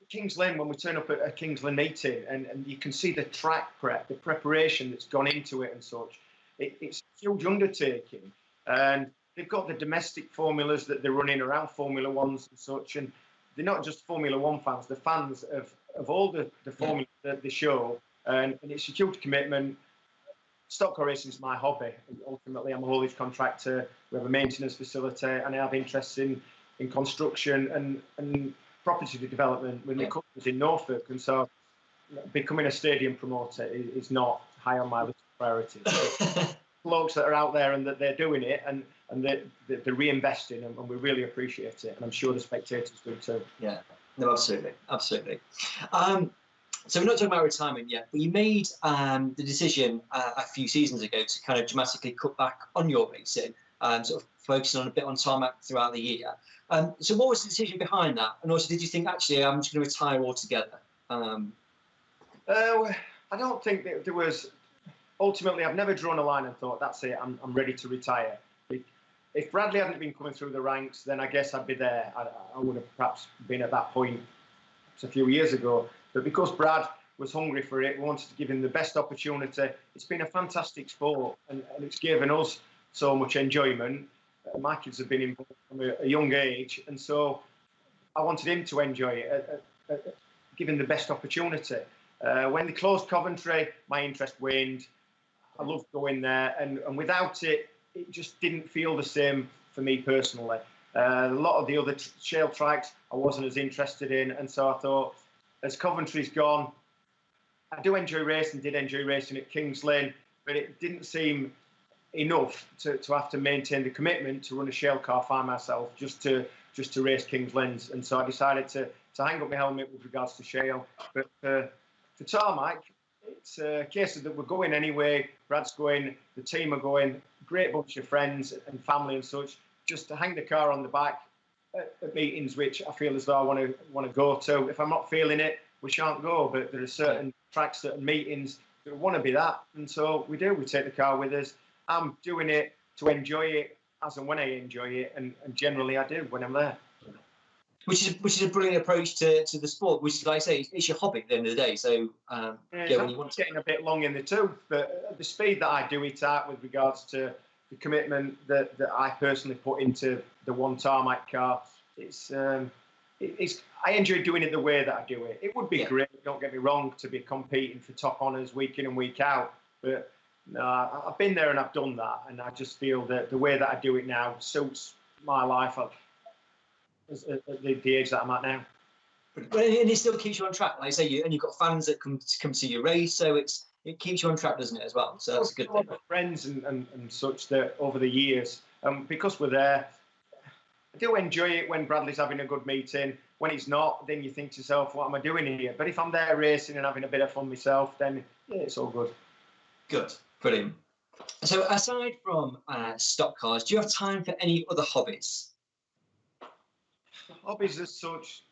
Kings Lynn, when we turn up at a Kings Lynn meeting and you can see the track prep, the preparation that's gone into it and such, it's a huge undertaking. And they've got the domestic formulas that they're running around Formula Ones and such. And they're not just Formula One fans, they're fans of all the formulas that they show. And it's a huge commitment. Stock car racing is my hobby. Ultimately, I'm a haulage contractor. We have a maintenance facility, and I have interests in construction and property development with my companies in Norfolk. And so, becoming a stadium promoter is not high on my list of priorities. Blokes that are out there and that they're doing it and they're reinvesting, and we really appreciate it. And I'm sure the spectators do too. Yeah, no, absolutely. So we're not talking about retirement yet, but you made the decision a few seasons ago to kind of dramatically cut back on your racing, sort of focusing on a bit on tarmac throughout the year. So what was the decision behind that? And also, did you think, actually, I'm just going to retire altogether? I don't think that there was... Ultimately, I've never drawn a line and thought, that's it, I'm ready to retire. If Bradley hadn't been coming through the ranks, then I guess I'd be there. I would have perhaps been at that point a few years ago. But because Brad was hungry for it, we wanted to give him the best opportunity. It's been a fantastic sport, and it's given us so much enjoyment. My kids have been involved from a young age, and so I wanted him to enjoy it, give him the best opportunity. When they closed Coventry, my interest waned. I loved going there, and without it, it just didn't feel the same for me personally. A lot of the other shale tracks I wasn't as interested in, and so I thought, as Coventry's gone, I did enjoy racing at Kings Lynn, but it didn't seem enough to have to maintain the commitment to run a shale car by myself just to race Kings Lynn's. And so I decided to hang up my helmet with regards to shale. But for tarmac, it's a case of that we're going anyway. Brad's going, the team are going, great bunch of friends and family and such, just to hang the car on the back at meetings which I feel as though I want to go to. If I'm not feeling it, we shan't go. But there are certain tracks, certain meetings that want to be that, and so we do. We take the car with us. I'm doing it to enjoy it as and when I enjoy it, and generally I do when I'm there. Which is a brilliant approach to the sport. Which, like I say, it's your hobby at the end of the day. So when you want to. Getting a bit long in the tooth, but at the speed that I do it at, with regards to the commitment that I personally put into the one tarmac car. I enjoy doing it the way that I do it. It would be great, don't get me wrong, to be competing for top honours week in and week out. But no, I've been there and I've done that. And I just feel that the way that I do it now suits my life at the age that I'm at now. And it still keeps you on track, like I say, and you've got fans that come see your race, so it keeps you on track, doesn't it, as well? So that's a good thing. Friends and such that over the years, because we're there, I do enjoy it when Bradley's having a good meeting. When he's not, then you think to yourself, what am I doing here? But if I'm there racing and having a bit of fun myself, then it's all good. Good, brilliant. So aside from stock cars, do you have time for any other hobbies? Hobbies as such,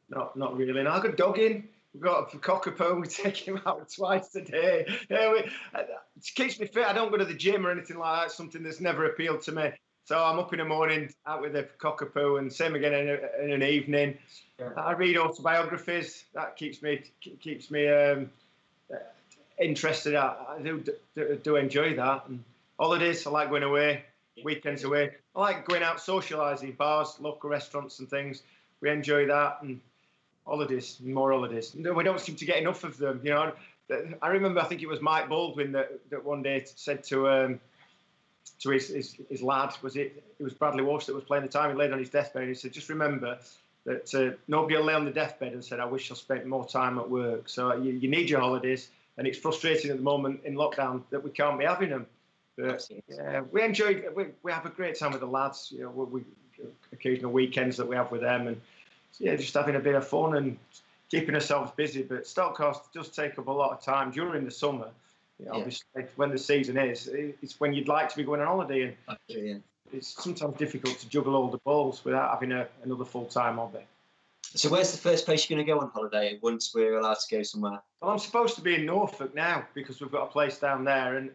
not really. And I go dogging. We've got a cockapoo. We take him out twice a day. It keeps me fit. I don't go to the gym or anything like that. It's something that's never appealed to me. So I'm up in the morning out with the cockapoo, and same again in an evening. Yeah. I read autobiographies. That keeps me interested. I do enjoy that. And holidays, I like going away. Weekends away. I like going out socialising, bars, local restaurants and things. We enjoy that. And holidays, more holidays. We don't seem to get enough of them. You know, I remember, I think it was Mike Baldwin that one day said to his lad, it was Bradley Walsh that was playing the time, he laid on his deathbed, and he said, just remember that nobody will lay on the deathbed and said, I wish I spent more time at work. So you need your holidays, and it's frustrating at the moment in lockdown that we can't be having them. But yeah, we have a great time with the lads. You know, we occasional weekends that we have with them, and yeah, just having a bit of fun and keeping ourselves busy. But stock cars does take up a lot of time during the summer. Obviously, when the season is, it's when you'd like to be going on holiday, and it's sometimes difficult to juggle all the balls without having another full-time hobby. So where's the first place you're going to go on holiday once we're allowed to go somewhere? Well, I'm supposed to be in Norfolk now because we've got a place down there, and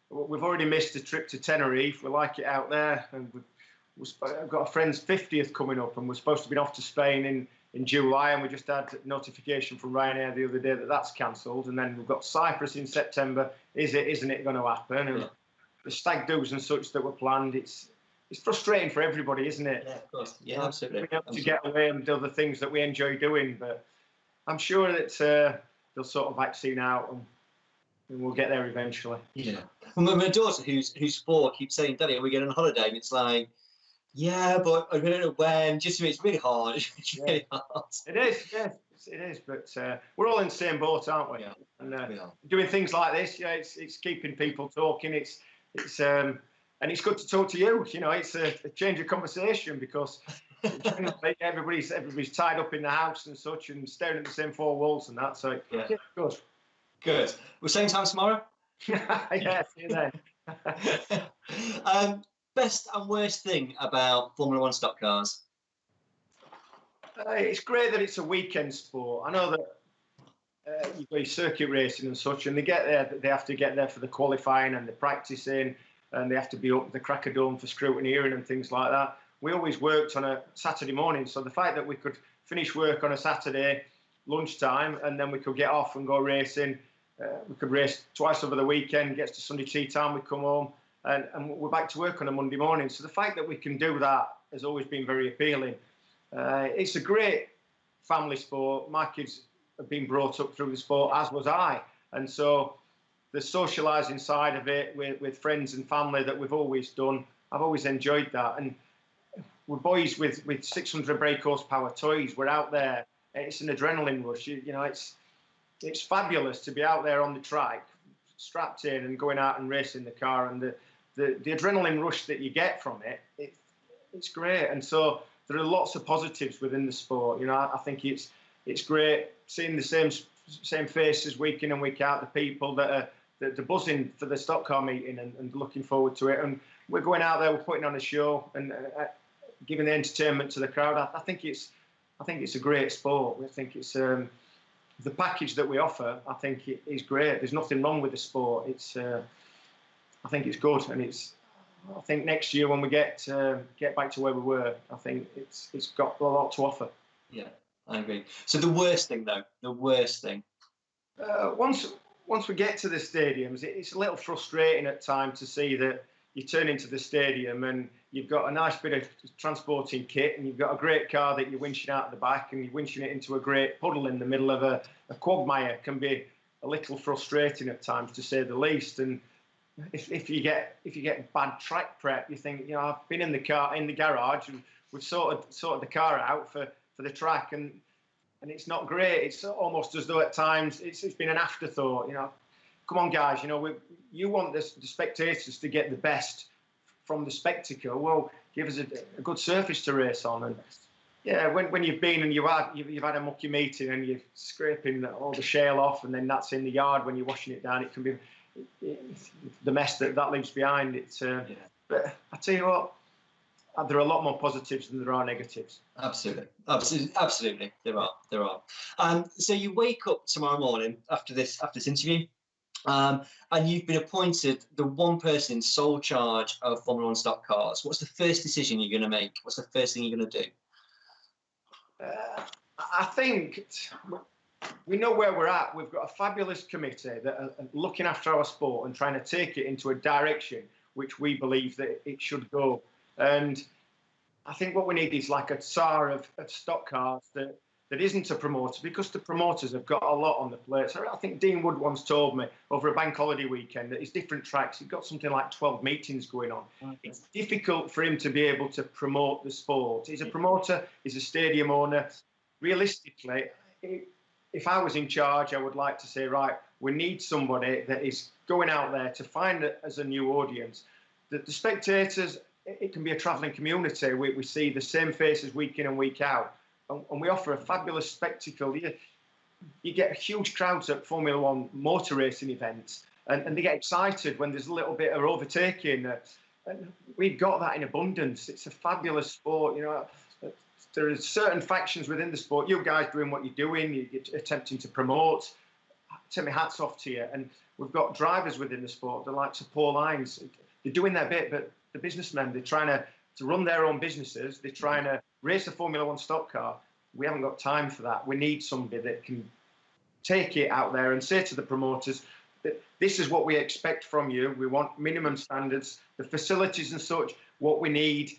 we've already missed a trip to Tenerife. We like it out there, and we've got a friend's 50th coming up, and we're supposed to be off to Spain in July, and we just had notification from Ryanair the other day that that's cancelled. And then we've got Cyprus in September. Isn't it going to happen? And the stag do's and such that were planned, it's frustrating for everybody, isn't it? Yeah, of course. Yeah, absolutely. We have to get away and do the things that we enjoy doing, but I'm sure that they'll sort of vaccine out and we'll get there eventually. Yeah. Well, my daughter, who's 4, keeps saying, Daddy, are we going on holiday? And it's like, yeah, but I don't know when. Just it's really hard. It's really hard. It is, yes, it is. But we're all in the same boat, aren't we? Yeah. And doing things like this, it's keeping people talking. It's and it's good to talk to you. You know, it's a change of conversation because everybody's tied up in the house and such and staring at the same 4 walls and that. So yeah, good. Good. We're same time tomorrow. Yeah, see you then. Best and worst thing about Formula 1 stock cars? It's great that it's a weekend sport. I know that you go circuit racing and such, and they have to get there for the qualifying and the practicing, and they have to be up at the Cracker Dome for scrutineering and things like that. We always worked on a Saturday morning, so the fact that we could finish work on a Saturday lunchtime and then we could get off and go racing, we could race twice over the weekend, gets to Sunday tea time, we come home, and we're back to work on a Monday morning. So the fact that we can do that has always been very appealing. It's a great family sport. My kids have been brought up through the sport, as was I. And so the socialising side of it with friends and family that we've always done, I've always enjoyed that. And we're boys with 600 brake horsepower toys. We're out there. It's an adrenaline rush. You know, it's fabulous to be out there on the track, strapped in and going out and racing the car. And the adrenaline rush that you get from it's great. And so there are lots of positives within the sport. You know, I think it's great seeing the same faces week in and week out, the people that are buzzing for the stock car meeting and looking forward to it. And we're going out there, we're putting on a show and giving the entertainment to the crowd. I think it's a great sport. I think it's the package that we offer. I think it is great. There's nothing wrong with the sport. I think it's good, and I think next year when we get back to where we were, I think it's got a lot to offer. Yeah, I agree. So the worst thing, though, the worst thing. Once once we get to the stadiums, it's a little frustrating at times to see that you turn into the stadium and you've got a nice bit of transporting kit and you've got a great car that you're winching out of the back and you're winching it into a great puddle in the middle of a quagmire. Can be a little frustrating at times, to say the least. And if you get bad track prep, you think, I've been in the garage and we've sorted the car out for the track, and it's not great. It's almost as though at times it's been an afterthought. Come on, guys. You want the spectators to get the best from the spectacle. Well, give us a good surface to race on. And yeah, when you've been and you've had a mucky meeting and you're scraping all the shale off, and then that's in the yard when you're washing it down, it can be the mess that leaves behind. But I tell you what, there are a lot more positives than there are negatives. Absolutely, there are. So you wake up tomorrow morning after this interview, and you've been appointed the one person in sole charge of Formula One stock cars. What's the first decision you're going to make? What's the first thing you're going to do? I think we know where we're at. We've got a fabulous committee that are looking after our sport and trying to take it into a direction which we believe that it should go. And I think what we need is like a tsar of stock cars that isn't a promoter, because the promoters have got a lot on the plate. So I think Dean Wood once told me over a bank holiday weekend that his different tracks, he's got something like 12 meetings going on. Okay. It's difficult for him to be able to promote the sport. He's a promoter, he's a stadium owner. Realistically, if I was in charge, I would like to say, right, we need somebody that is going out there to find it as a new audience. The spectators, it can be a travelling community. We see the same faces week in and week out. And we offer a fabulous spectacle. You get huge crowds at Formula One motor racing events, and they get excited when there's a little bit of overtaking. And we've got that in abundance. It's a fabulous sport. There are certain factions within the sport. You guys doing what you're doing, you're attempting to promote. Take my hats off to you. And we've got drivers within the sport, the likes of Paul Hines. They're doing their bit, but the businessmen, they're trying to run their own businesses. They're trying to race a Formula One stock car. We haven't got time for that. We need somebody that can take it out there and say to the promoters that this is what we expect from you. We want minimum standards, the facilities and such, what we need,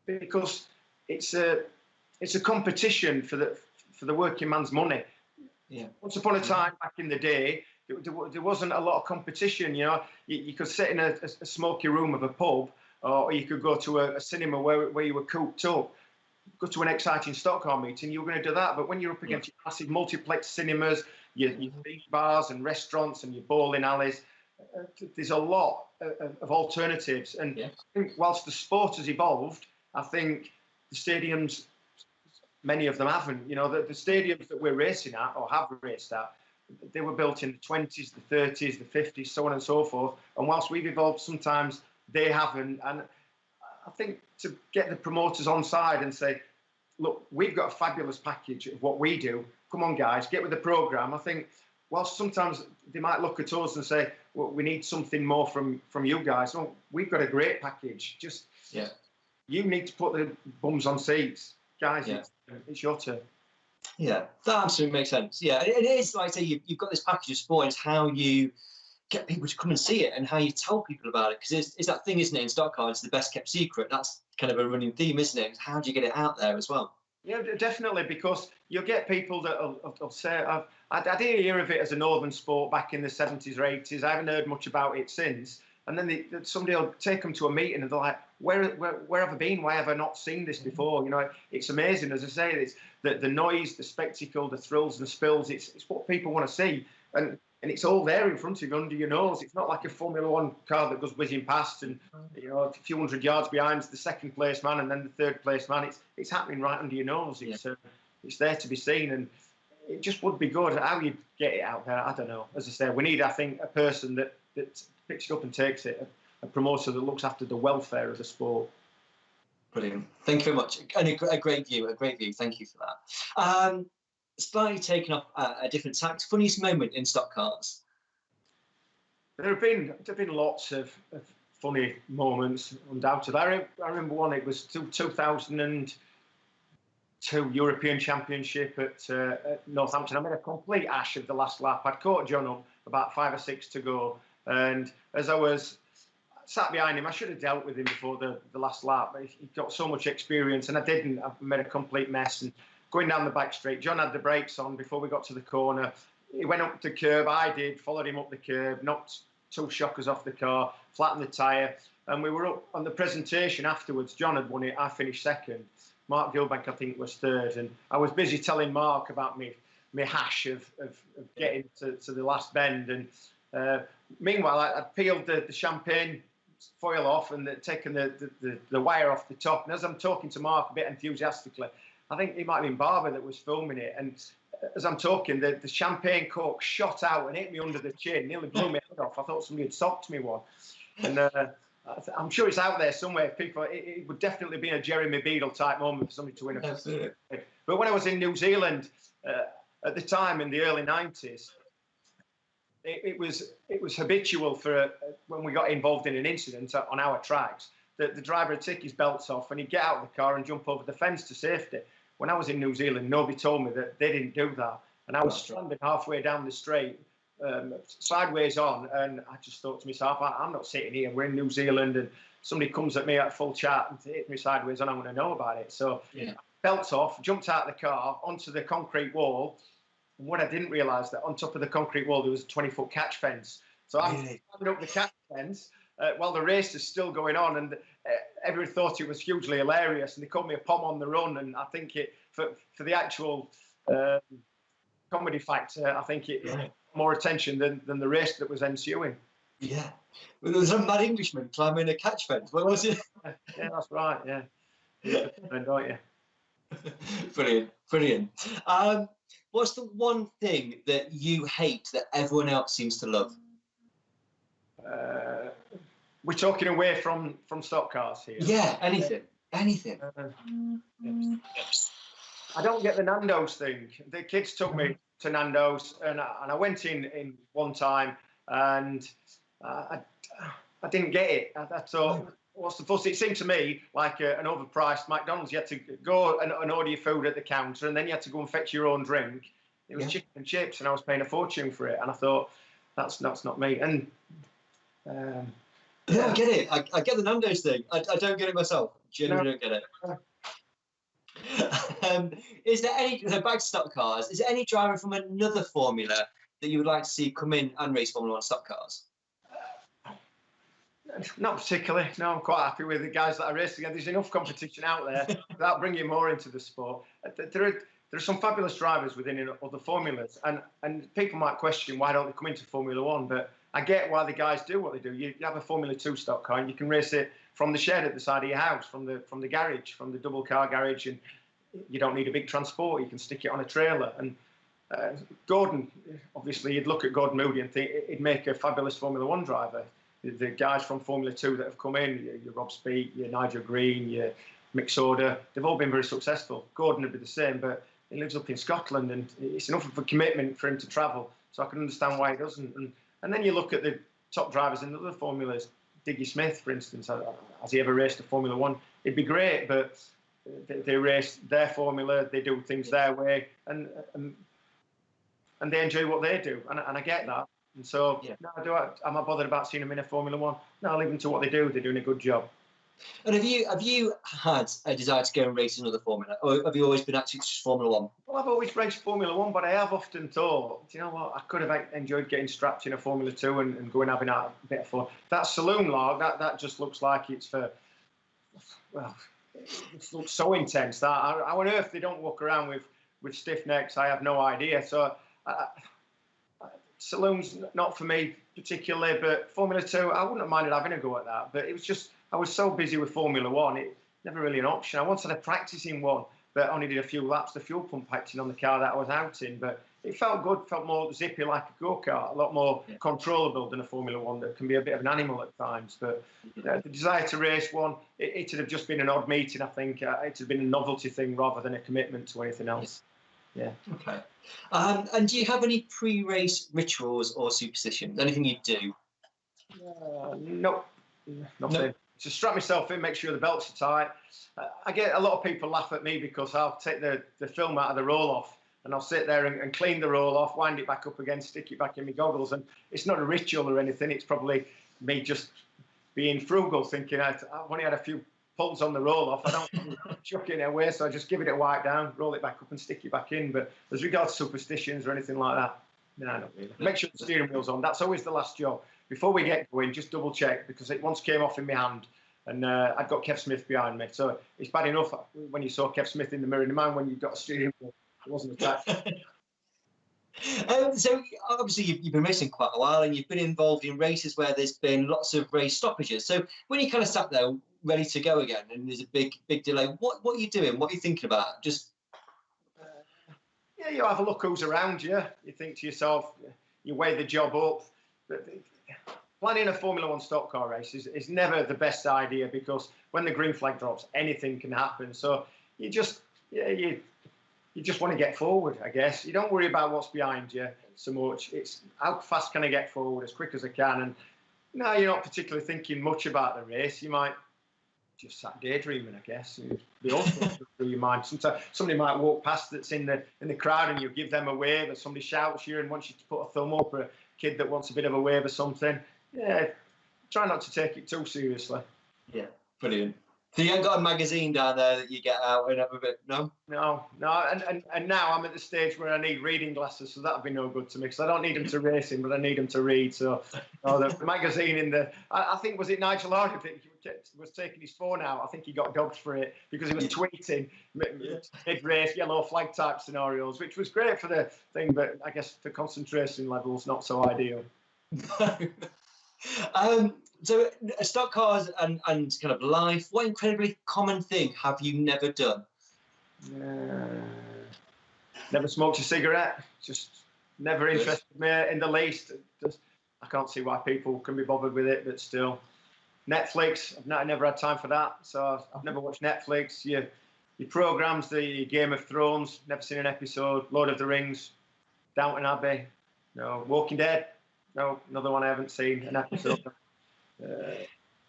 because it's a competition for the working man's money. Yeah. Once upon a time, back in the day, there wasn't a lot of competition. You could sit in a smoky room of a pub, or you could go to a cinema where you were cooped up. Go to an exciting stock car meeting, you were going to do that. But when you're up against your massive multiplex cinemas, your beach bars and restaurants and your bowling alleys, there's a lot of alternatives. And I think whilst the sport has evolved, I think the stadiums, many of them haven't. The stadiums that we're racing at or have raced at, they were built in the 20s, the 30s, the 50s, so on and so forth. And whilst we've evolved, sometimes they haven't. And I think to get the promoters on side and say, look, we've got a fabulous package of what we do. Come on, guys, get with the programme. I think whilst sometimes they might look at us and say, well, we need something more from you guys. Well, we've got a great package. Just you need to put the bums on seats. Guys, it's your turn. Yeah, that absolutely makes sense. Yeah, it is, like I say, you've got this package of sport. It's how you get people to come and see it and how you tell people about it, because it's that thing, isn't it, in stock cars, it's the best kept secret. That's kind of a running theme, isn't it? How do you get it out there as well? Yeah, definitely, because you'll get people that will say, I did hear of it as a northern sport back in the 70s or 80s. I haven't heard much about it since. And then somebody will take them to a meeting and they're like, where have I been? Why have I not seen this before? It's amazing. As I say, it's the noise, the spectacle, the thrills and spills. It's what people want to see. And it's all there in front of you, under your nose. It's not like a Formula One car that goes whizzing past and a few hundred yards behind the second place man and then the third place man. It's happening right under your nose. It's there to be seen, and it just would be good. How you get it out there, I don't know. As I say, we need, I think, a person that picks it up and takes it, a promoter that looks after the welfare of the sport. Brilliant. Thank you very much. And a great view. Thank you for that. Slightly taken off a different tack. Funniest moment in stock cars? There have been lots of funny moments, undoubtedly. I remember one. It was 2002 European Championship at Northampton. I made a complete ash of the last lap. I'd caught John up. about 5 or 6 to go. And as I was sat behind him, I should have dealt with him before the last lap. But he got so much experience, and I didn't. I made a complete mess. And going down the back straight, John had the brakes on before we got to the corner. He went up the curb. I did, followed him up the curb, knocked 2 shockers off the car, flattened the tyre. And we were up on the presentation afterwards. John had won it. I finished second. Mark Gilbank, I think, was third. And I was busy telling Mark about me hash of getting to the last bend. And meanwhile, I'd peeled the champagne foil off and taken the wire off the top. And as I'm talking to Mark a bit enthusiastically, I think it might have been Barber that was filming it. And as I'm talking, the champagne cork shot out and hit me under the chin, nearly blew my head off. I thought somebody had socked me one. And I'm sure it's out there somewhere. People, it would definitely be a Jeremy Beadle type moment for somebody to win a. Absolutely. But when I was in New Zealand at the time in the early 90s, it was habitual for when we got involved in an incident on our tracks that the driver would take his belts off and he'd get out of the car and jump over the fence to safety. When I was in New Zealand, nobody told me that they didn't do that, and I was stranded halfway down the straight, sideways on, and I just thought to myself, I'm not sitting here. We're in New Zealand, and somebody comes at me at full chat and hits me sideways, and I'm going to know about it. So, belts off, jumped out of the car onto the concrete wall. And what I didn't realise that on top of the concrete wall there was a 20-foot catch fence. So I'm climbing up the catch fence while the race is still going on, and everyone thought it was hugely hilarious, and they called me a pom on the run. And I think for the actual comedy factor, I think it got more attention than the race that was ensuing. Yeah, well, there was a mad Englishman climbing a catch fence. What was it? Yeah, that's right. Yeah, don't you? Brilliant. What's the one thing that you hate that everyone else seems to love? We're talking away from stock cars here. Yeah, anything. I don't get the Nando's thing. The kids took me to Nando's, and I went in one time, and I didn't get it. I thought, what's the fuss? It seemed to me like an overpriced McDonald's. You had to go and order your food at the counter, and then you had to go and fetch your own drink. It was chicken and chips, and I was paying a fortune for it. And I thought, that's not me. And I get it. I get the Nando's thing. I don't get it myself. Genuinely don't get it. Is there any, back to stock cars, is there any driver from another formula that you would like to see come in and race Formula 1 stock cars? Not particularly. No, I'm quite happy with the guys that I race together. There's enough competition out there. That'll bring you more into the sport. There are some fabulous drivers within other formulas, and people might question why don't they come into Formula 1, but I get why the guys do what they do. You have a Formula 2 stock car and you can race it from the shed at the side of your house, from the garage, from the double car garage, and you don't need a big transport. You can stick it on a trailer. And Gordon, obviously, you'd look at Gordon Moody and think he'd make a fabulous Formula 1 driver. The guys from Formula 2 that have come in, your Rob Speake, your Nigel Green, your Mick Soda, they've all been very successful. Gordon would be the same, but he lives up in Scotland, and it's enough of a commitment for him to travel, so I can understand why he doesn't. And then you look at the top drivers in other formulas. Diggy Smith, for instance, has he ever raced a Formula 1? It'd be great, but they race their formula, they do things their way, and they enjoy what they do, and I get that. And so, am I bothered about seeing them in a Formula 1? No, I'll leave them to what they do. They're doing a good job. And have you had a desire to go and race another formula, or have you always been actually just Formula 1? Well, I've always raced Formula 1, but I have often thought, do you know what, I could have enjoyed getting strapped in a Formula 2 and going having a bit of fun. That saloon log, that just looks like it's for, well, it looks so intense. That how on earth they don't walk around with stiff necks, I have no idea. So saloon's not for me particularly, but Formula 2, I wouldn't have minded having a go at that. But it was just, I was so busy with Formula 1, it never really an option. I wanted to practice in one, but only did a few laps. The fuel pump acting on the car that I was out in, but it felt good, felt more zippy like a go-kart, a lot more controllable than a Formula 1 that can be a bit of an animal at times. But the desire to race one, it'd have just been an odd meeting, I think. It'd have been a novelty thing rather than a commitment to anything else. Yeah. Okay. And do you have any pre-race rituals or superstitions? Anything you do? Nope. Nothing. Just strap myself in, make sure the belts are tight. I get a lot of people laugh at me because I'll take the film out of the roll-off and I'll sit there and clean the roll off, wind it back up again, stick it back in my goggles. And it's not a ritual or anything. It's probably me just being frugal, thinking I've only had a few pulls on the roll off. I don't chuck it away, so I just give it a wipe down, roll it back up and stick it back in. But as regards superstitions or anything like that, no, not really. Make sure the steering wheel's on. That's always the last job. Before we get going, just double check, because it once came off in my hand. And I've got Kev Smith behind me. So it's bad enough when you saw Kev Smith in the mirror in the mind when you've got a steering wheel. It wasn't a So obviously you've been racing quite a while, and you've been involved in races where there's been lots of race stoppages. So when you kind of sat there ready to go again, and there's a big delay, what are you doing? What are you thinking about? Just yeah, you have a look who's around you. You think to yourself, you weigh the job up. But planning a Formula One stock car race is never the best idea, because when the green flag drops, anything can happen. So you just want to get forward, I guess. You don't worry about what's behind you so much. It's how fast can I get forward as quick as I can. And no, you're not particularly thinking much about the race. You might just sat daydreaming, I guess. Be all through your mind. Sometimes somebody might walk past that's in the crowd, and you give them a wave, and somebody shouts you and wants you to put a thumb up, or a kid that wants a bit of a wave or something. Yeah, try not to take it too seriously. Yeah, brilliant. So you haven't got a magazine down there that you get out and have a bit, no? No, and now I'm at the stage where I need reading glasses, so that'll be no good to me, because I don't need them to race in, but I need them to read. So the magazine I think, was it Nigel Hardy that was taking his phone out? I think he got dogged for it because he was tweeting mid-race yellow flag type scenarios, which was great for the thing, but I guess for concentration levels, not so ideal. So stock cars and kind of life, what incredibly common thing have you never done? Never smoked a cigarette. Just never interested me in the least. I can't see why people can be bothered with it, but still. Netflix, I've never had time for that, so I've never watched Netflix. Your programmes, the Game of Thrones, never seen an episode. Lord of the Rings, Downton Abbey, no. Walking Dead, no, another one I haven't seen an episode.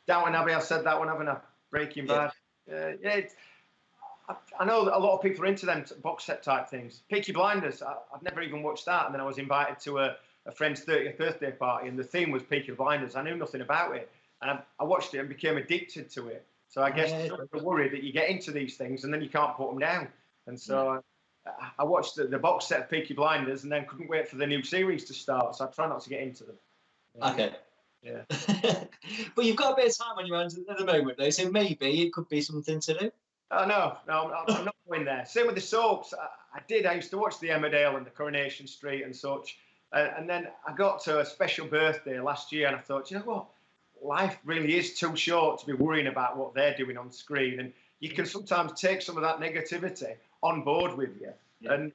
Downton Abbey, I've said that one, haven't I? Breaking Bad. I know that a lot of people are into them box set type things. Peaky Blinders, I've never even watched that, and then I was invited to a friend's 30th birthday party, and the theme was Peaky Blinders. I knew nothing about it, and I watched it and became addicted to it. So I guess it's a worry that you get into these things and then you can't put them down. And so I watched the box set of Peaky Blinders and then couldn't wait for the new series to start. So I try not to get into them. Okay. Yeah. But you've got a bit of time on your hands at the moment, though, so maybe it could be something to do. Oh, no, I'm not going there. Same with the soaps. I used to watch the Emmerdale and the Coronation Street and such. And then I got to a special birthday last year and I thought, you know what? Life really is too short to be worrying about what they're doing on screen. And you can sometimes take some of that negativity on board with you. Yeah.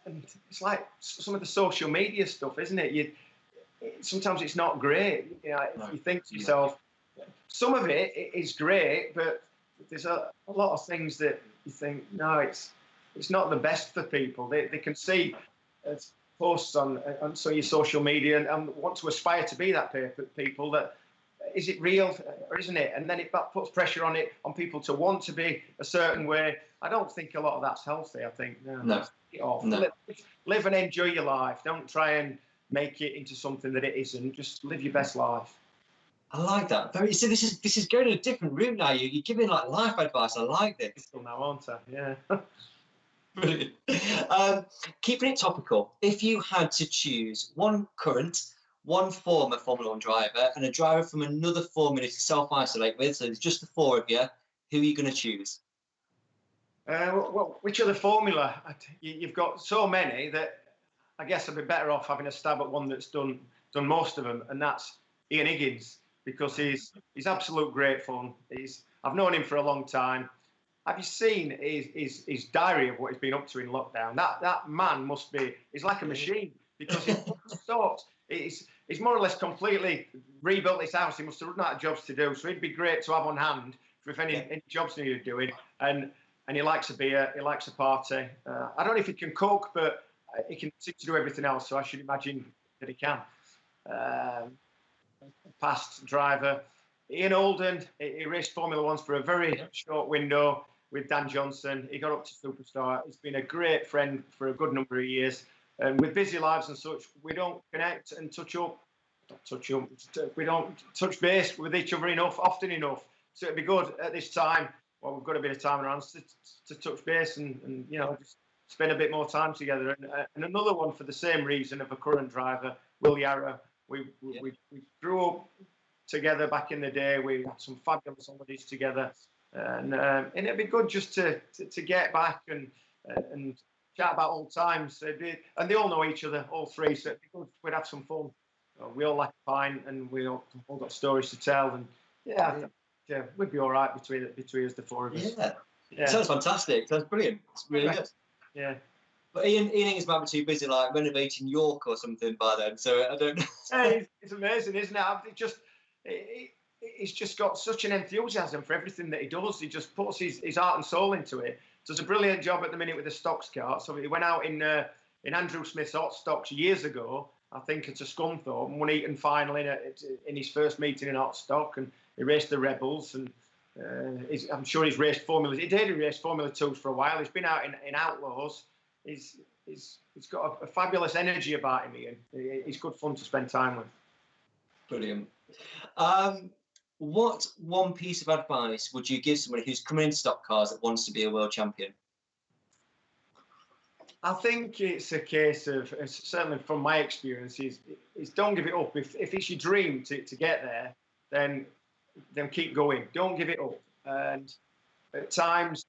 And it's like some of the social media stuff, isn't it? Sometimes it's not great. You know, if you think to yourself, some of it is great, but there's a lot of things that you think, no, it's not the best for people. They can see posts on your social media and want to aspire to be that people. That is it real or isn't it? And then that puts pressure on people to want to be a certain way. I don't think a lot of that's healthy. I think no. Live and enjoy your life. Don't try and make it into something that it isn't. Just live your best life. I like that. So this is going a different route now. You're giving like life advice. I like this. Still now, aren't I? Yeah. Brilliant. Keeping it topical, if you had to choose one current, one former Formula One driver, and a driver from another Formula to self-isolate with, so it's just the four of you, who are you going to choose? Well, which other Formula? You've got so many that I guess I'd be better off having a stab at one that's done most of them, and that's Ian Higgins, because he's absolute great fun. I've known him for a long time. Have you seen his diary of what he's been up to in lockdown? That man he's like a machine, because he's more or less completely rebuilt this house. He must have run out of jobs to do, so he'd be great to have on hand if any jobs needed doing. And he likes a beer, he likes a party. I don't know if he can cook, but he can seem to do everything else, so I should imagine that he can. Past driver. Ian Holden, he raced Formula Ones for a very short window. with Dan Johnson. He got up to superstar. He's been a great friend for a good number of years. And with busy lives and such, we don't connect and we don't touch base with each other often enough. So it'd be good at this time. Well, we've got a bit of time in our hands to touch base and just spend a bit more time together. And another one for the same reason of a current driver, Will Yarrow. We grew up together back in the day. We had some fabulous holidays together, and it'd be good just to get back and chat about old times. And they all know each other, all three, so it'd be good. We'd have some fun. We all like a pint, and we all got stories to tell. And we'd be all right between us, the four of us. Yeah. Sounds fantastic. Sounds brilliant. It's really good. Yeah. But Ian Ings might be too busy, like renovating York or something by then. So I don't know. Hey, it's amazing, isn't it? He's just got such an enthusiasm for everything that he does. He just puts his heart and soul into it. Does a brilliant job at the minute with the stocks cart. So he went out in Andrew Smith's hot stocks years ago, I think, at a Scunthorpe, and won Eton final in his first meeting in hot stock, and he raced the Rebels, and I'm sure he's raced Formula. He raced Formula 2s for a while. He's been out in Outlaws. He's got a fabulous energy about him, Ian. He's good fun to spend time with. Brilliant. What one piece of advice would you give somebody who's coming into stock cars that wants to be a world champion? I think it's a case of, certainly from my experience, is don't give it up. If it's your dream to get there, then keep going. Don't give it up. And at times,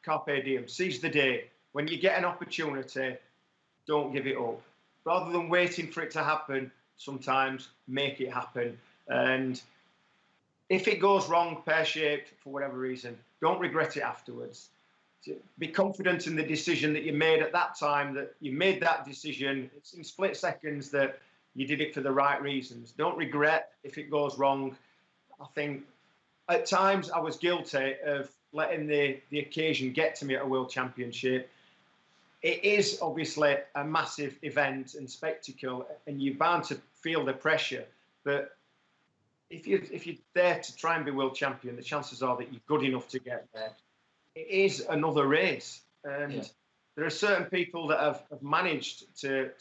carpe diem, seize the day. When you get an opportunity, don't give it up. Rather than waiting for it to happen, sometimes make it happen. And if it goes wrong, pear-shaped, for whatever reason, don't regret it afterwards. Be confident in the decision that you made at that time, that you made that decision. It's in split seconds that you did it for the right reasons. Don't regret if it goes wrong. I think at times I was guilty of letting the occasion get to me at a world championship. It is obviously a massive event and spectacle, and you're bound to feel the pressure. But if you're there to try and be world champion, the chances are that you're good enough to get there. It is another race, and there are certain people that have managed to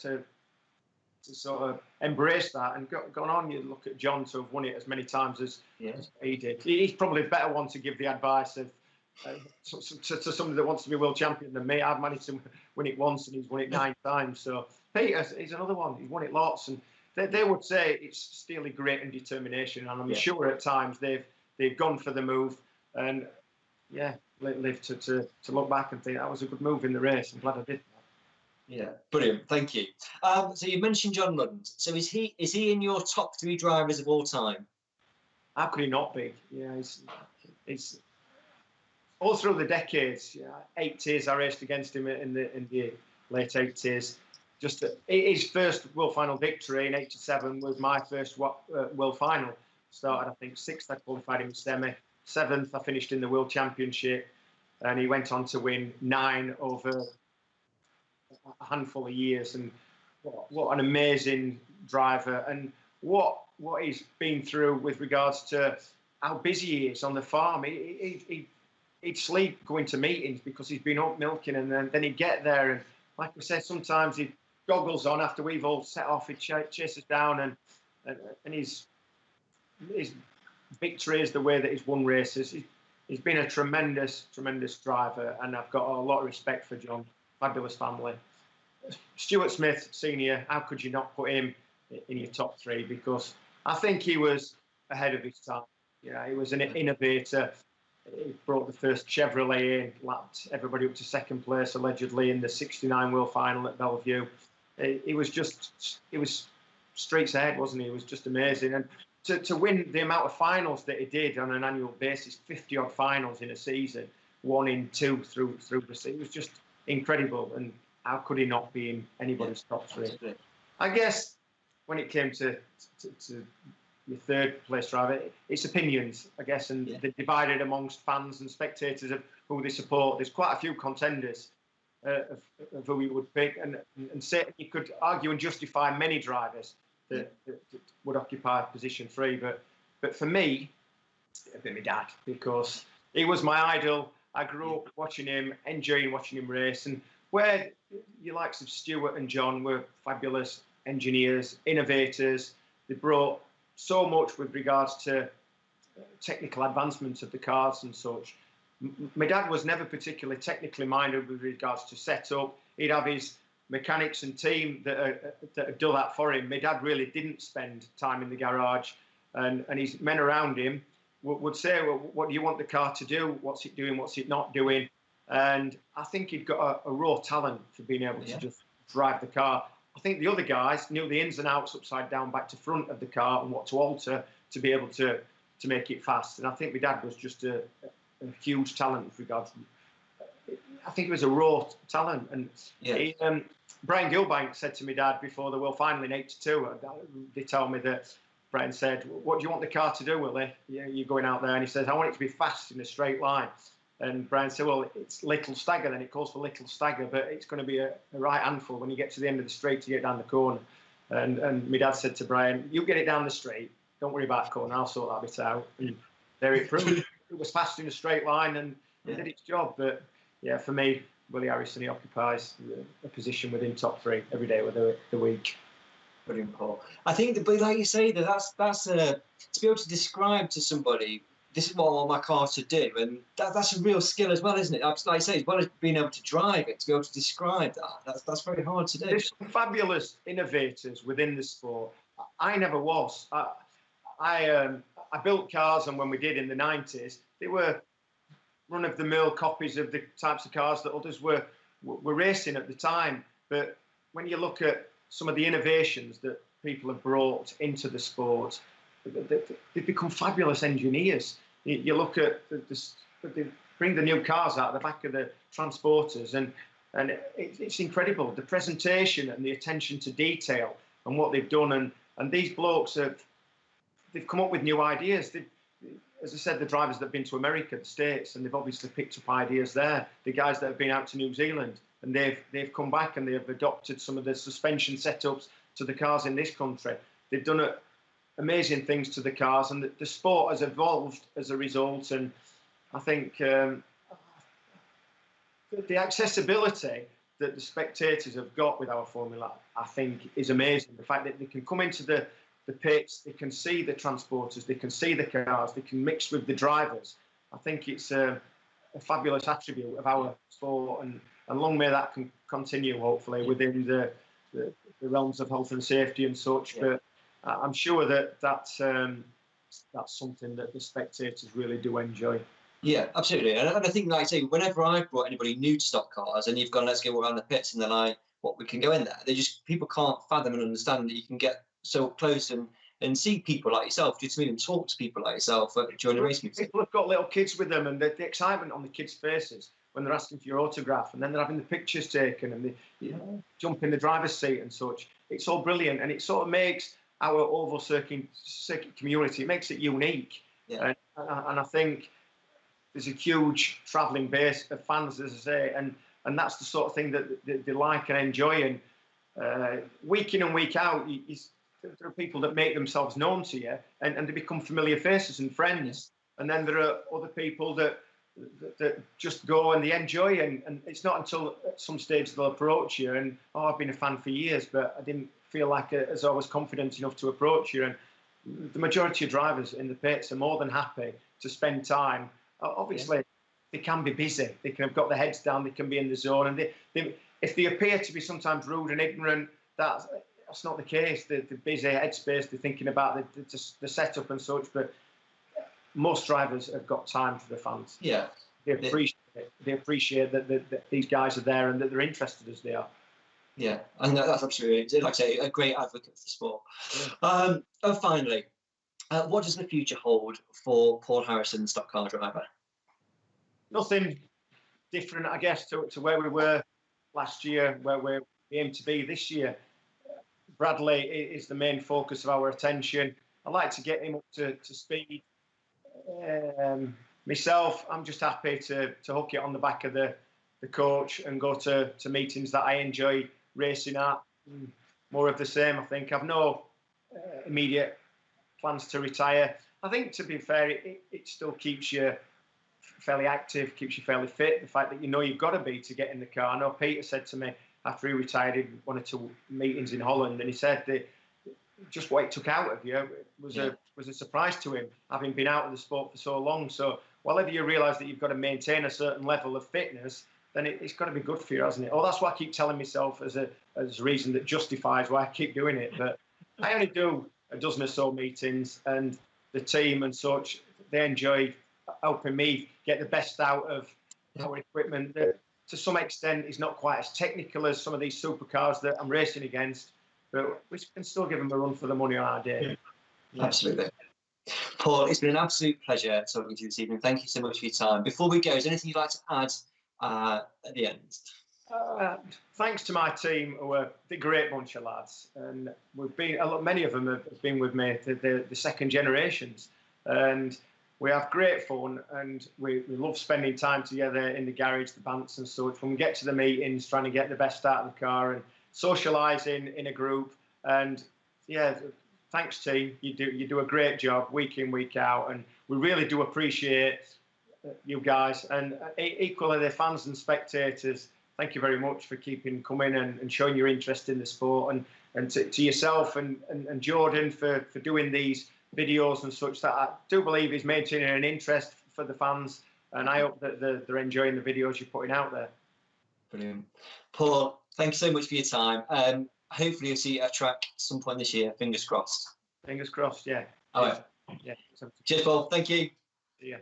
sort of embrace that and gone on. You look at John, to have won it as many times as he did. He's probably a better one to give the advice of to somebody that wants to be world champion than me. I've managed to win it once, and he's won it 9 times. So Peter, he's another one. He's won it lots, and they would say it's steely grit and determination. And I'm sure at times they've gone for the move, and live to look back and think that was a good move in the race. I'm glad I did that. Yeah, brilliant. Thank you. So you mentioned John Lund. So is he in your top 3 drivers of all time? How could he not be? Yeah, it's all through the decades. 80s, I raced against him in the late 80s. Just his first World Final victory in '87 was my first World Final. Started, I think, 6th. I qualified in the semi. 7th, I finished in the World Championship, and he went on to win 9 over a handful of years. And what an amazing driver, and what he's been through with regards to how busy he is on the farm. He'd sleep going to meetings because he's been up milking, and then he'd get there, and like we said, sometimes he'd goggles on after we've all set off, he'd chase us down, and his victory is the way that he's won races. He's been a tremendous driver, and I've got a lot of respect for John. Fabulous family. Stuart Smith Senior, how could you not put him in your top 3? Because I think he was ahead of his time. He was an innovator. He brought the first Chevrolet in, lapped everybody up to 2nd place allegedly in the '69 World Final at Bellevue. He was streets ahead, wasn't he? He was just amazing. And to win the amount of finals that he did on an annual basis, 50-odd finals in a season, 1 in 2 through the season, it was just incredible. And how could he not be in anybody's top 3? I guess when it came to your 3rd place driver, it's opinions, I guess, and they're divided amongst fans and spectators of who they support. There's quite a few contenders of who you would pick, and say you could argue and justify many drivers that would occupy position 3, but for me, it'd be my dad, because he was my idol. I grew up watching him, enjoying watching him race, and where your likes of Stuart and John were fabulous engineers, innovators. They brought so much with regards to technical advancements of the cars and such. My dad was never particularly technically minded with regards to setup. He'd have his mechanics and team that do that for him. My dad really didn't spend time in the garage, and his men around him would say, well, what do you want the car to do? What's it doing? What's it not doing? And I think he'd got a raw talent for being able to just drive the car. I think the other guys knew the ins and outs, upside down, back to front of the car, and what to alter to be able to make it fast. And I think my dad was just a huge talent with regards to, I think it was a raw talent. And he, Brian Gilbank said to my dad before the World Final in '82, they told me that Brian said, what do you want the car to do, Willie? You're going out there. And he says, I want it to be fast in a straight line. And Brian said, well, it's little stagger, then it calls for little stagger, but it's going to be a right handful when you get to the end of the straight to get down the corner. And my dad said to Brian, you get it down the straight, don't worry about the corner, I'll sort that bit out. And there it proved. It was fast in a straight line, and it did its job. But yeah, for me, Willie Harrison, he occupies a position within top three every day of the week. Brilliant, Paul. I think that, but like you say, that's to be able to describe to somebody, this is what I want my car to do, and that's a real skill as well, isn't it? Like I say, as well as being able to drive it, to be able to describe that's very hard to do. There's some fabulous innovators within the sport. I never was. I built cars, and when we did in the 90s, they were run-of-the-mill copies of the types of cars that others were racing at the time. But when you look at some of the innovations that people have brought into the sport, they've become fabulous engineers. You look at they bring the new cars out of the back of the transporters, and it's incredible, the presentation and the attention to detail and what they've done. And these blokes they've come up with new ideas. As I said, the drivers that have been to America, the States, and they've obviously picked up ideas there. The guys that have been out to New Zealand, and they've come back and they've adopted some of the suspension setups to the cars in this country. They've done amazing things to the cars, and the sport has evolved as a result. And I think the accessibility that the spectators have got with our Formula, I think, is amazing. The fact that they can come into the pits, they can see the transporters, they can see the cars, they can mix with the drivers. I think it's a fabulous attribute of our sport, and long may that can continue, hopefully, within the realms of health and safety and such. But I'm sure that's something that the spectators really do enjoy. Yeah, absolutely. And I think, like I say, whenever I've brought anybody new to stock cars and you've gone, let's go around the pits, and they're like, what, we can go in there? People can't fathom and understand that you can get so close and see people like yourself, just meet and talk to people like yourself during the race meeting. People have got little kids with them, and the excitement on the kids' faces when they're asking for your autograph, and then they're having the pictures taken, and they jump in the driver's seat and such. It's all brilliant, and it sort of makes our oval circuit community, it makes it unique. And I think there's a huge travelling base of fans, as I say, and that's the sort of thing that they like and enjoy. And week in and week out, there are people that make themselves known to you, and they become familiar faces and friends. And then there are other people that just go and they enjoy, and it's not until at some stage they'll approach you and, I've been a fan for years, but I didn't feel like as I was confident enough to approach you. And the majority of drivers in the pits are more than happy to spend time. Obviously, they can be busy. They can have got their heads down. They can be in the zone, and if they appear to be sometimes rude and ignorant, that's not the case. They're busy headspace. They're thinking about the setup and such. But most drivers have got time for the fans. Yeah, they appreciate it. They appreciate that these guys are there and that they're interested as they are. Yeah, and that's absolutely, like I say, a great advocate for the sport. Yeah. And finally, what does the future hold for Paul Harrison, stock car driver? Nothing different, I guess, to where we were last year, where we aim to be this year. Bradley is the main focus of our attention. I'd like to get him up to speed. Myself, I'm just happy to hook it on the back of the coach and go to meetings that I enjoy racing at. More of the same, I think. I've no immediate plans to retire. I think, to be fair, it still keeps you fairly active, keeps you fairly fit. The fact that you know you've got to be to get in the car. I know Peter said to me after he retired, he one or two meetings in Holland, and he said that just what it took out of you was a surprise to him, having been out of the sport for so long. So whenever you realise that you've got to maintain a certain level of fitness, then it's got to be good for you, hasn't it? Oh, that's what I keep telling myself as a reason that justifies why I keep doing it. But I only do a dozen or so meetings, and the team and such, they enjoy helping me get the best out of our equipment that to some extent is not quite as technical as some of these supercars that I'm racing against, but we can still give them a run for the money on our day. Yeah. Absolutely. Paul, it's been an absolute pleasure talking to you this evening. Thank you so much for your time. Before we go, is there anything you'd like to add at the end? Thanks to my team, who are a great bunch of lads, and we've been many of them have been with me, the second generations, and we have great fun, and we love spending time together in the garage, the bants and such. When we get to the meetings, trying to get the best out of the car and socialising in a group. And yeah, thanks team, you do a great job week in, week out, and we really do appreciate you guys. And equally, the fans and spectators, thank you very much for keeping coming and showing your interest in the sport, and to yourself and Jordan for doing these videos and such, that I do believe is maintaining an interest for the fans, and I hope that they're enjoying the videos you're putting out there. Brilliant. Paul, thank you so much for your time. Hopefully you'll see you at a track at some point this year. Fingers crossed. Fingers crossed, yeah. All right. Yeah. Cheers, Paul. Thank you. See ya.